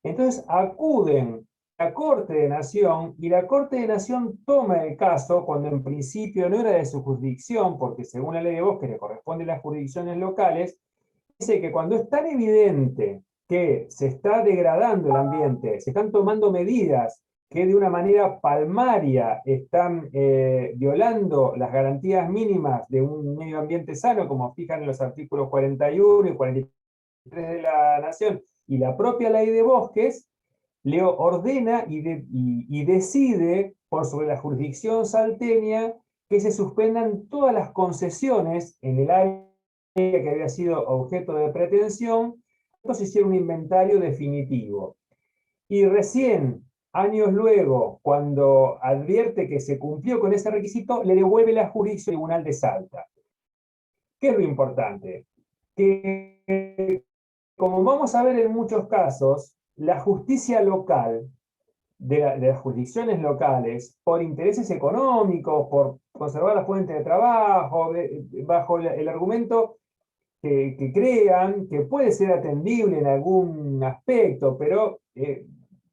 Entonces acuden a la Corte de Nación, y la Corte de Nación toma el caso cuando en principio no era de su jurisdicción, porque según la ley de bosques le corresponde a las jurisdicciones locales. Dice que cuando es tan evidente que se está degradando el ambiente, se están tomando medidas que de una manera palmaria están violando las garantías mínimas de un medio ambiente sano, como fijan en los artículos 41 y 43 de la Nación, y la propia ley de bosques, le ordena y decide, por sobre la jurisdicción salteña, que se suspendan todas las concesiones en el área que había sido objeto de pretensión. Entonces hicieron un inventario definitivo. Y recién, años luego, cuando advierte que se cumplió con ese requisito, le devuelve la jurisdicción al Tribunal de Salta. ¿Qué es lo importante? Que, como vamos a ver en muchos casos, la justicia local, de las jurisdicciones locales, por intereses económicos, por conservar las fuentes de trabajo, bajo el argumento que crean que puede ser atendible en algún aspecto, pero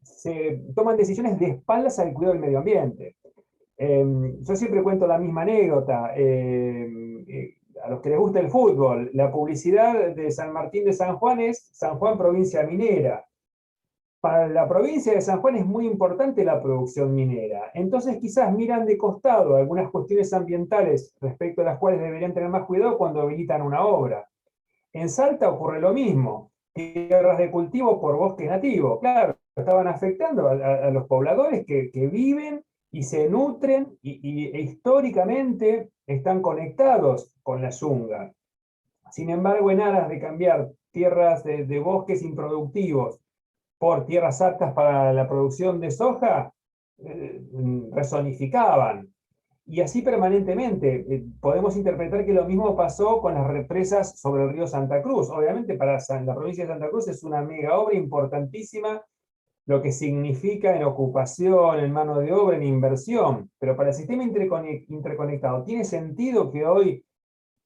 se toman decisiones de espaldas al cuidado del medio ambiente. Yo siempre cuento la misma anécdota. A los que les gusta el fútbol, la publicidad de San Martín de San Juan es San Juan provincia minera. Para la provincia de San Juan es muy importante la producción minera. Entonces quizás miran de costado algunas cuestiones ambientales respecto a las cuales deberían tener más cuidado cuando habilitan una obra. En Salta ocurre lo mismo. Tierras de cultivo por bosque nativo. Claro, estaban afectando a los pobladores que viven y se nutren e históricamente están conectados con la yunga. Sin embargo, en aras de cambiar tierras de bosques improductivos por tierras aptas para la producción de soja, rezonificaban. Y así permanentemente. Podemos interpretar que lo mismo pasó con las represas sobre el río Santa Cruz. Obviamente para la provincia de Santa Cruz es una mega obra importantísima, lo que significa en ocupación, en mano de obra, en inversión. Pero para el sistema interconectado, ¿tiene sentido que hoy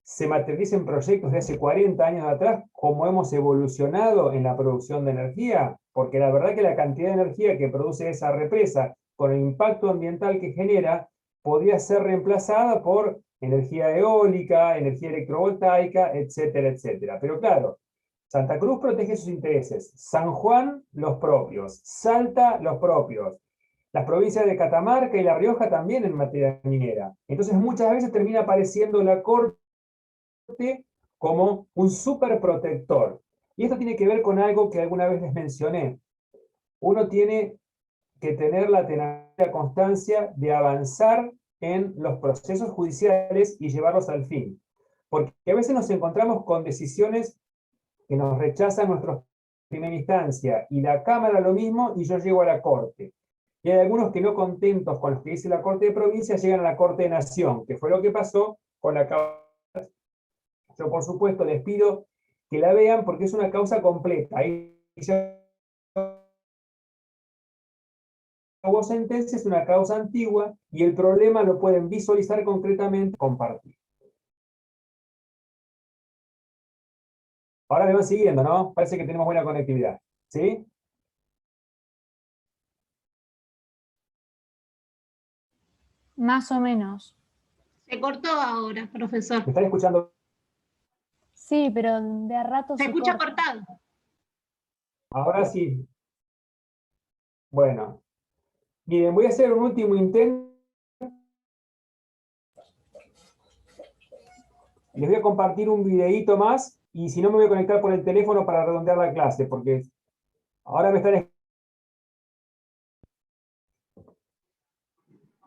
se materialicen proyectos de hace 40 años atrás, como hemos evolucionado en la producción de energía? Porque la verdad que la cantidad de energía que produce esa represa, con el impacto ambiental que genera, podría ser reemplazada por energía eólica, energía electrovoltaica, etcétera, etcétera. Pero claro, Santa Cruz protege sus intereses, San Juan los propios, Salta los propios, las provincias de Catamarca y La Rioja también en materia minera. Entonces muchas veces termina apareciendo la Corte como un superprotector. Y esto tiene que ver con algo que alguna vez les mencioné. Uno tiene que tener la tenacidad, la constancia de avanzar en los procesos judiciales y llevarlos al fin. Porque a veces nos encontramos con decisiones que nos rechazan nuestra primera instancia, y la Cámara lo mismo, y yo llego a la Corte. Y hay algunos que no contentos con lo que dice la Corte de Provincia, llegan a la Corte de Nación, que fue lo que pasó con la causa. Yo, por supuesto, les pido que la vean porque es una causa completa. Ahí hubo sentencia, es una causa antigua, y el problema lo pueden visualizar concretamente, compartir. Ahora me van siguiendo, ¿no? Parece que tenemos buena conectividad. ¿Sí? Más o menos. Se cortó ahora, profesor. ¿Me están escuchando? Sí, pero de a rato Se se escucha corta. cortado. Ahora sí. Bueno. Miren, voy a hacer un último intento. Les voy a compartir un videíto más, y si no me voy a conectar por el teléfono para redondear la clase, porque ahora me están...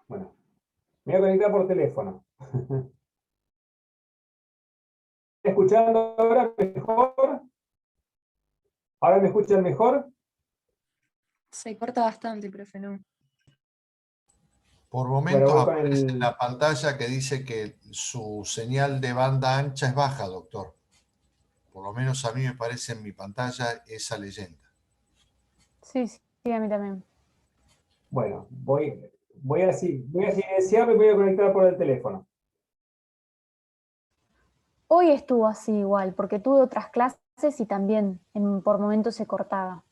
Bueno, me voy a conectar por teléfono. ¿Escuchando ahora mejor? ¿Ahora me escuchan mejor? Se corta bastante, profe, ¿no? Por momentos Bueno, voy con aparece en el... la pantalla que dice que su señal de banda ancha es baja, doctor. Por lo menos a mí me parece en mi pantalla esa leyenda. Sí, sí, a mí también. Bueno, voy a silenciarlo y voy a conectar por el teléfono. Hoy estuvo así igual, porque tuve otras clases y también por momentos se cortaba.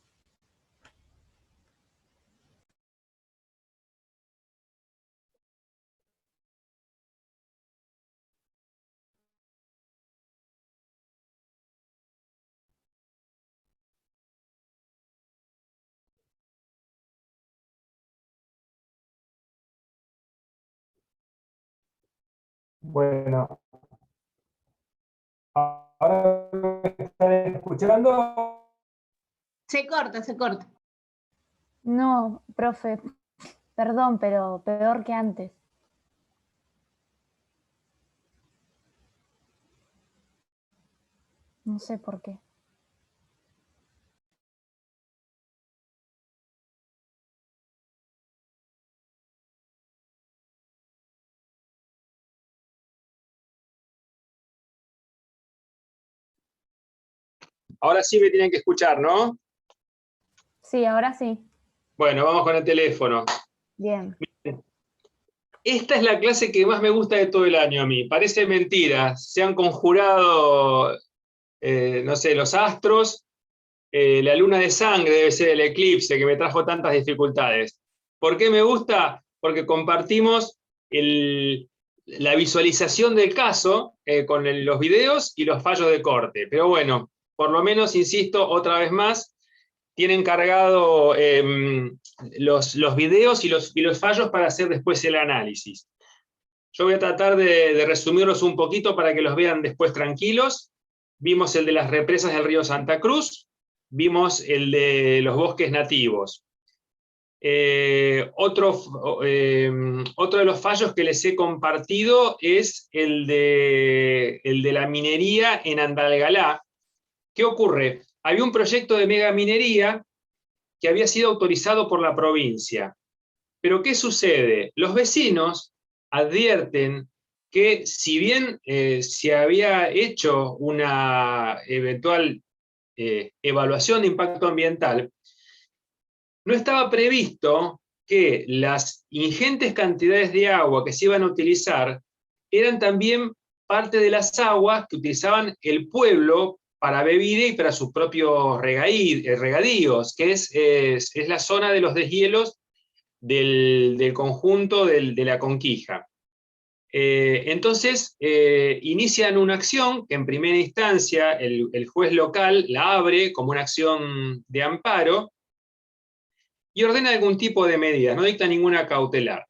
Bueno, ¿ahora me están escuchando? Se corta, se corta. No, profe, perdón, pero peor que antes. No sé por qué. Ahora sí me tienen que escuchar, ¿no? Sí, ahora sí. Bueno, vamos con el teléfono. Bien. Esta es la clase que más me gusta de todo el año a mí. Parece mentira. Se han conjurado no sé, los astros, la luna de sangre debe ser el eclipse que me trajo tantas dificultades. ¿Por qué me gusta? Porque compartimos la visualización del caso con los videos y los fallos de corte. Pero bueno, por lo menos, insisto, otra vez más, tienen cargado los videos y los fallos para hacer después el análisis. Yo voy a tratar de resumirlos un poquito para que los vean después tranquilos. Vimos el de las represas del río Santa Cruz, vimos el de los bosques nativos. Otro de los fallos que les he compartido es el de la minería en Andalgalá. ¿Qué ocurre? Había un proyecto de megaminería que había sido autorizado por la provincia. Pero ¿qué sucede? Los vecinos advierten que si bien se había hecho una eventual evaluación de impacto ambiental, no estaba previsto que las ingentes cantidades de agua que se iban a utilizar eran también parte de las aguas que utilizaban el pueblo para bebida y para sus propios regadíos, que es la zona de los deshielos del conjunto de la Conquija. Entonces, inician una acción que en primera instancia el juez local la abre como una acción de amparo y ordena algún tipo de medida, no dicta ninguna cautelar.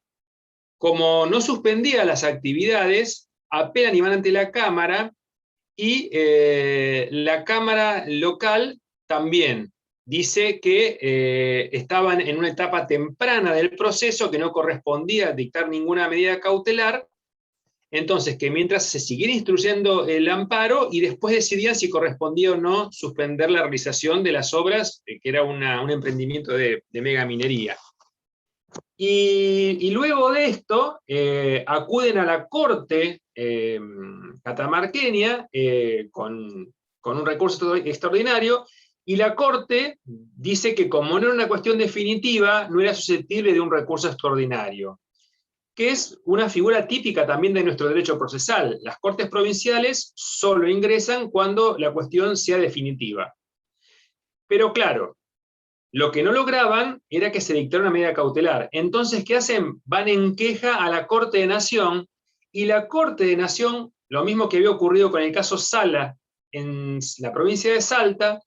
Como no suspendía las actividades, apelan y van ante la Cámara, y la Cámara local también dice que estaban en una etapa temprana del proceso, que no correspondía dictar ninguna medida cautelar, entonces que mientras se siguiera instruyendo el amparo y después decidían si correspondía o no suspender la realización de las obras, que era un emprendimiento de megaminería. Y luego de esto, acuden a la Corte catamarqueña con un recurso extraordinario, y la Corte dice que como no era una cuestión definitiva, no era susceptible de un recurso extraordinario, que es una figura típica también de nuestro derecho procesal. Las Cortes provinciales solo ingresan cuando la cuestión sea definitiva. Pero claro, lo que no lograban era que se dictara una medida cautelar. Entonces, ¿qué hacen? Van en queja a la Corte de Nación, y la Corte de Nación, lo mismo que había ocurrido con el caso Sala en la provincia de Salta,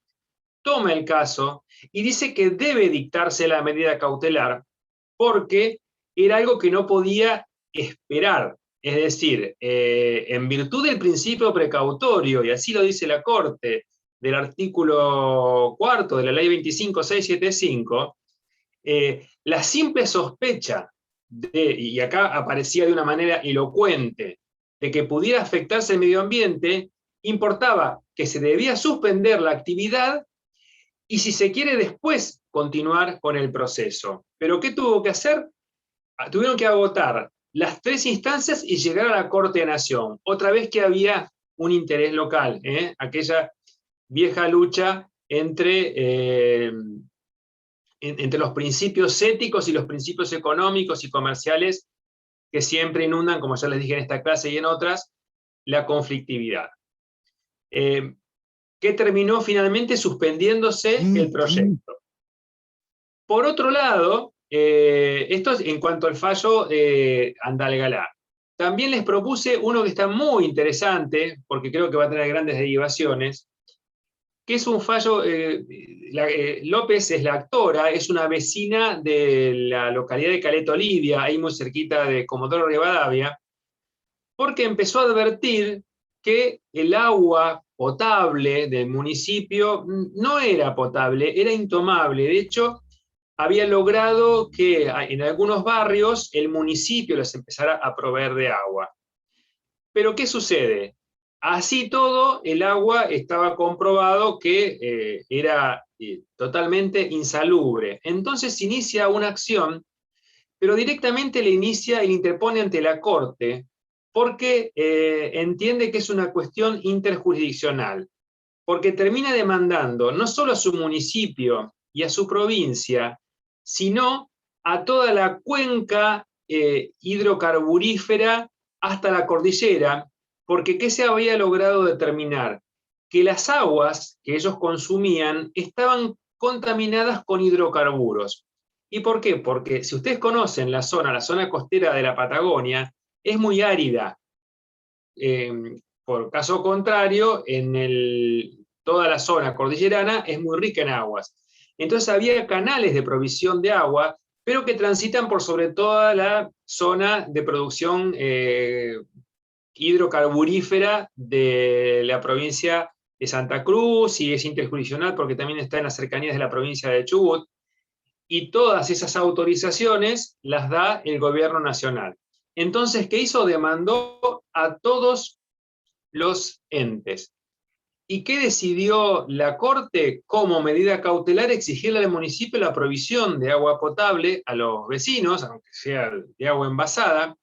toma el caso y dice que debe dictarse la medida cautelar porque era algo que no podía esperar. Es decir, en virtud del principio precautorio, y así lo dice la Corte, del artículo 4 de la ley 25675, la simple sospecha, y acá aparecía de una manera elocuente, de que pudiera afectarse el medio ambiente, importaba que se debía suspender la actividad y, si se quiere, después continuar con el proceso. ¿Pero qué tuvo que hacer? Tuvieron que agotar las 3 instancias y llegar a la Corte de Nación, otra vez que había un interés local, aquella vieja lucha entre los principios éticos y los principios económicos y comerciales que siempre inundan, como ya les dije en esta clase y en otras, la conflictividad. Que terminó finalmente suspendiéndose el proyecto. Por otro lado, esto es en cuanto al fallo Andalgalá. También les propuse uno que está muy interesante, porque creo que va a tener grandes derivaciones, que es un fallo, López es la actora, es una vecina de la localidad de Caleta Olivia, ahí muy cerquita de Comodoro Rivadavia, porque empezó a advertir que el agua potable del municipio no era potable, era intomable. De hecho, había logrado que en algunos barrios el municipio les empezara a proveer de agua. Pero ¿qué sucede? Así todo, el agua estaba comprobado que era totalmente insalubre. Entonces se inicia una acción, pero directamente le inicia y le interpone ante la Corte, porque entiende que es una cuestión interjurisdiccional, porque termina demandando no solo a su municipio y a su provincia, sino a toda la cuenca hidrocarburífera hasta la cordillera, porque ¿qué se había logrado determinar? que las aguas que ellos consumían estaban contaminadas con hidrocarburos. ¿Y por qué? Porque si ustedes conocen la zona costera de la Patagonia, es muy árida. Por caso contrario, toda la zona cordillerana es muy rica en aguas. Entonces había canales de provisión de agua, pero que transitan por sobre toda la zona de producción hidrocarburífera de la provincia de Santa Cruz, y es interjurisdiccional porque también está en las cercanías de la provincia de Chubut, y todas esas autorizaciones las da el gobierno nacional. Entonces, ¿qué hizo? Demandó a todos los entes. ¿Y qué decidió la Corte? Como medida cautelar, exigirle al municipio la provisión de agua potable a los vecinos, aunque sea de agua envasada,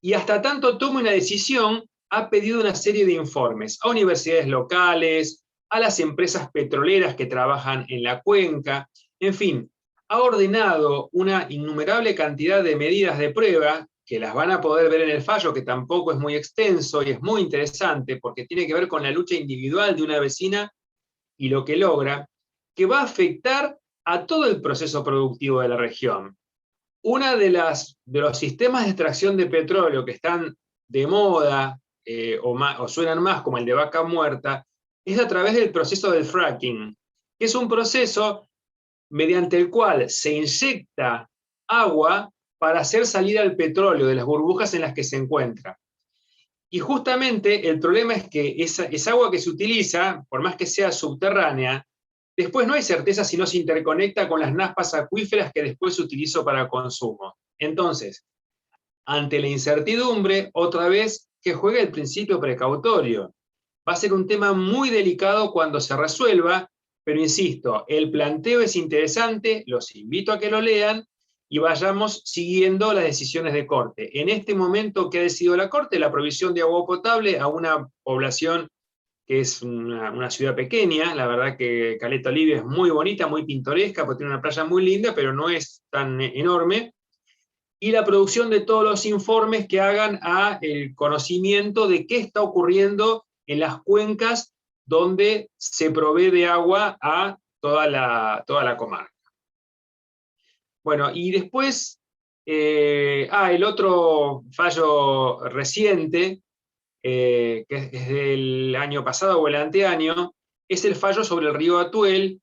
y hasta tanto tome una decisión, ha pedido una serie de informes a universidades locales, a las empresas petroleras que trabajan en la cuenca, en fin, ha ordenado una innumerable cantidad de medidas de prueba, que las van a poder ver en el fallo, que tampoco es muy extenso y es muy interesante, porque tiene que ver con la lucha individual de una vecina y lo que logra, que va a afectar a todo el proceso productivo de la región. Una de los sistemas de extracción de petróleo que están de moda, o suenan más como el de vaca muerta, es a través del proceso del fracking, que es un proceso mediante el cual se inyecta agua para hacer salir al petróleo de las burbujas en las que se encuentra. Y justamente el problema es que esa agua que se utiliza, por más que sea subterránea, después no hay certeza si no se interconecta con las napas acuíferas que después se utilizó para consumo. Entonces, ante la incertidumbre, otra vez que juegue el principio precautorio. Va a ser un tema muy delicado cuando se resuelva, pero insisto, el planteo es interesante, los invito a que lo lean y vayamos siguiendo las decisiones de Corte. En este momento, ¿qué ha decidido la Corte? La provisión de agua potable a una población que es una ciudad pequeña. La verdad que Caleta Olivia es muy bonita, muy pintoresca, porque tiene una playa muy linda, pero no es tan enorme. Y la producción de todos los informes que hagan a el conocimiento de qué está ocurriendo en las cuencas donde se provee de agua a toda la comarca. Bueno, y después, el otro fallo reciente, que es del año pasado o el anteaño, es el fallo sobre el río Atuel,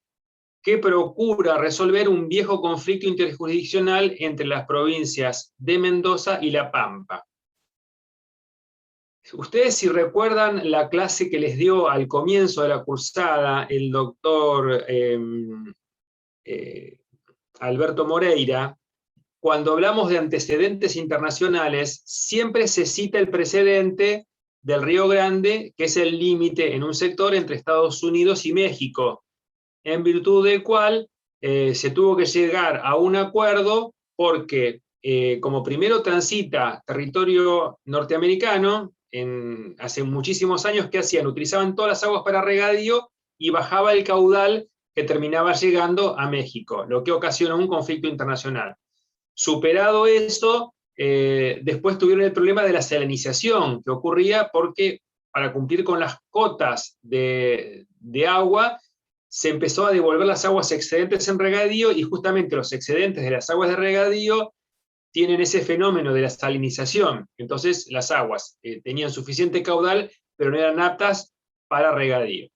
que procura resolver un viejo conflicto interjurisdiccional entre las provincias de Mendoza y La Pampa. Ustedes, si recuerdan la clase que les dio al comienzo de la cursada el doctor Alberto Moreira, cuando hablamos de antecedentes internacionales, siempre se cita el precedente del Río Grande, que es el límite en un sector entre Estados Unidos y México, en virtud del cual se tuvo que llegar a un acuerdo porque, como primero transita territorio norteamericano, hace muchísimos años, ¿qué hacían? Utilizaban todas las aguas para regadío y bajaba el caudal que terminaba llegando a México, lo que ocasionó un conflicto internacional. Superado eso, después tuvieron el problema de la salinización, que ocurría porque para cumplir con las cotas de agua, se empezó a devolver las aguas excedentes en regadío, y justamente los excedentes de las aguas de regadío tienen ese fenómeno de la salinización. Entonces las aguas tenían suficiente caudal, pero no eran aptas para regadío.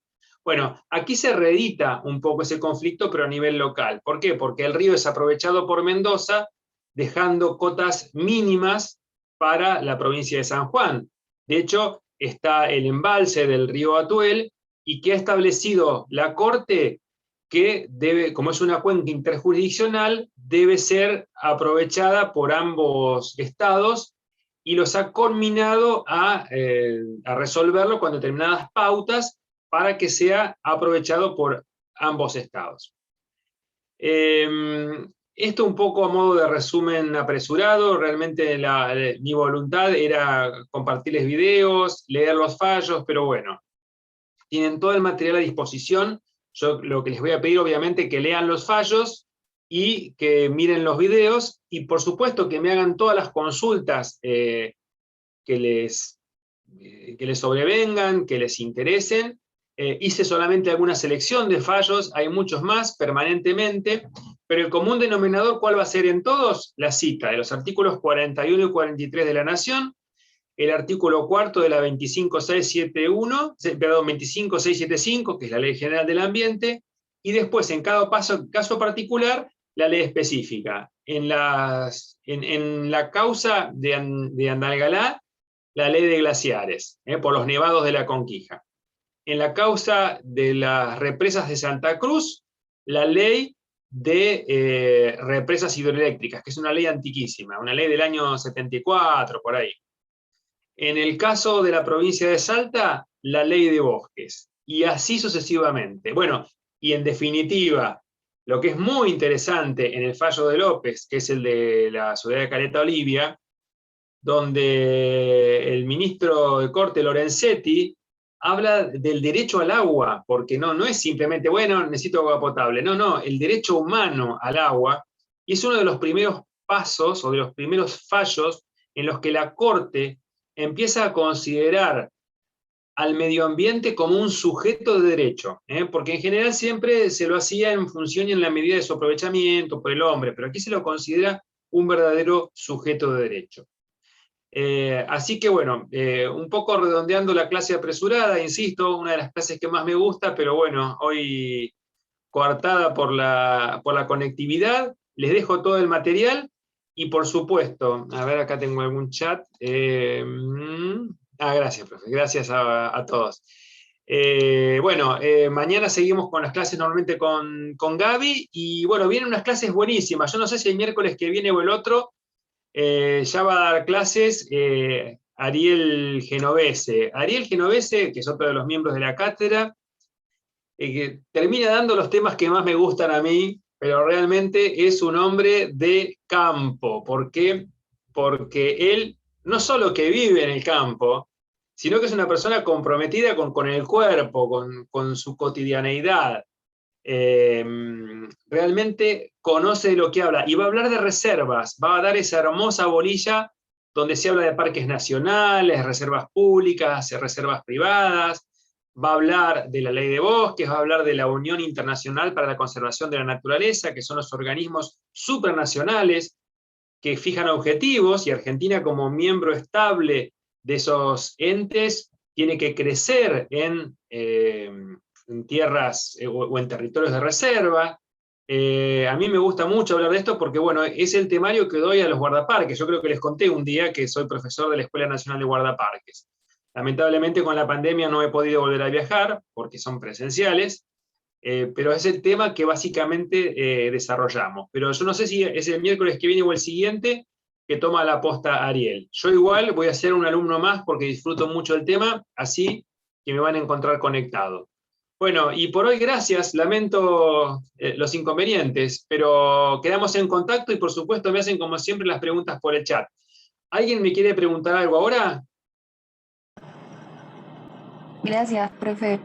Bueno, aquí se reedita un poco ese conflicto, pero a nivel local. ¿Por qué? Porque el río es aprovechado por Mendoza, dejando cotas mínimas para la provincia de San Juan. De hecho, está el embalse del río Atuel, y que ha establecido la Corte que debe, como es una cuenca interjurisdiccional, debe ser aprovechada por ambos estados, y los ha conminado a resolverlo con determinadas pautas para que sea aprovechado por ambos estados. Esto un poco a modo de resumen apresurado. Realmente mi voluntad era compartirles videos, leer los fallos, pero bueno, tienen todo el material a disposición. Yo lo que les voy a pedir, obviamente, que lean los fallos y que miren los videos, y por supuesto que me hagan todas las consultas que les sobrevengan, que les interesen, hice solamente alguna selección de fallos, hay muchos más permanentemente, pero el común denominador, ¿cuál va a ser en todos? La cita de los artículos 41 y 43 de la Nación, el artículo 4 de la 25675, que es la Ley General del Ambiente, y después en cada caso particular, la ley específica. En la causa de Andalgalá, la ley de glaciares, por los nevados de la Conquija. En la causa de las represas de Santa Cruz, la ley de represas hidroeléctricas, que es una ley antiquísima, una ley del año 74, por ahí. En el caso de la provincia de Salta, la ley de bosques, y así sucesivamente. Bueno, y en definitiva, lo que es muy interesante en el fallo de López, que es el de la ciudad de Caleta Olivia, donde el ministro de Corte, Lorenzetti, habla del derecho al agua, porque no es simplemente, bueno, necesito agua potable, no, el derecho humano al agua, y es uno de los primeros pasos, o de los primeros fallos, en los que la Corte empieza a considerar al medio ambiente como un sujeto de derecho, porque en general siempre se lo hacía en función y en la medida de su aprovechamiento por el hombre, pero aquí se lo considera un verdadero sujeto de derecho. Así que bueno, un poco redondeando la clase apresurada, insisto, una de las clases que más me gusta, pero bueno, hoy coartada por la conectividad, les dejo todo el material y por supuesto, a ver, acá tengo algún chat. Gracias, profe, gracias a todos. Mañana seguimos con las clases normalmente con Gaby, y bueno, vienen unas clases buenísimas. Yo no sé si el miércoles que viene o el otro ya va a dar clases Ariel Genovese. Ariel Genovese, que es otro de los miembros de la cátedra, que termina dando los temas que más me gustan a mí, pero realmente es un hombre de campo. ¿Por qué? Porque él no solo que vive en el campo, sino que es una persona comprometida con el cuerpo, con su cotidianeidad. Realmente conoce de lo que habla, y va a hablar de reservas, va a dar esa hermosa bolilla donde se habla de parques nacionales, reservas públicas, reservas privadas, va a hablar de la ley de bosques, va a hablar de la Unión Internacional para la Conservación de la Naturaleza, que son los organismos supranacionales que fijan objetivos, y Argentina como miembro estable de esos entes tiene que crecer en tierras o en territorios de reserva. A mí me gusta mucho hablar de esto porque, bueno, es el temario que doy a los guardaparques. Yo creo que les conté un día que soy profesor de la Escuela Nacional de Guardaparques. Lamentablemente con la pandemia no he podido volver a viajar porque son presenciales, pero es el tema que básicamente desarrollamos. Pero yo no sé si es el miércoles que viene o el siguiente que toma la posta Ariel. Yo igual voy a ser un alumno más porque disfruto mucho del tema, así que me van a encontrar conectado. Bueno, y por hoy gracias, lamento los inconvenientes, pero quedamos en contacto y por supuesto me hacen como siempre las preguntas por el chat. ¿Alguien me quiere preguntar algo ahora? Gracias, profe.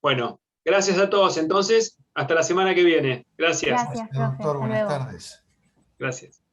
Bueno, gracias a todos entonces, hasta la semana que viene. Gracias. Gracias, profe. Doctor, Hasta buenas luego. tardes. Gracias.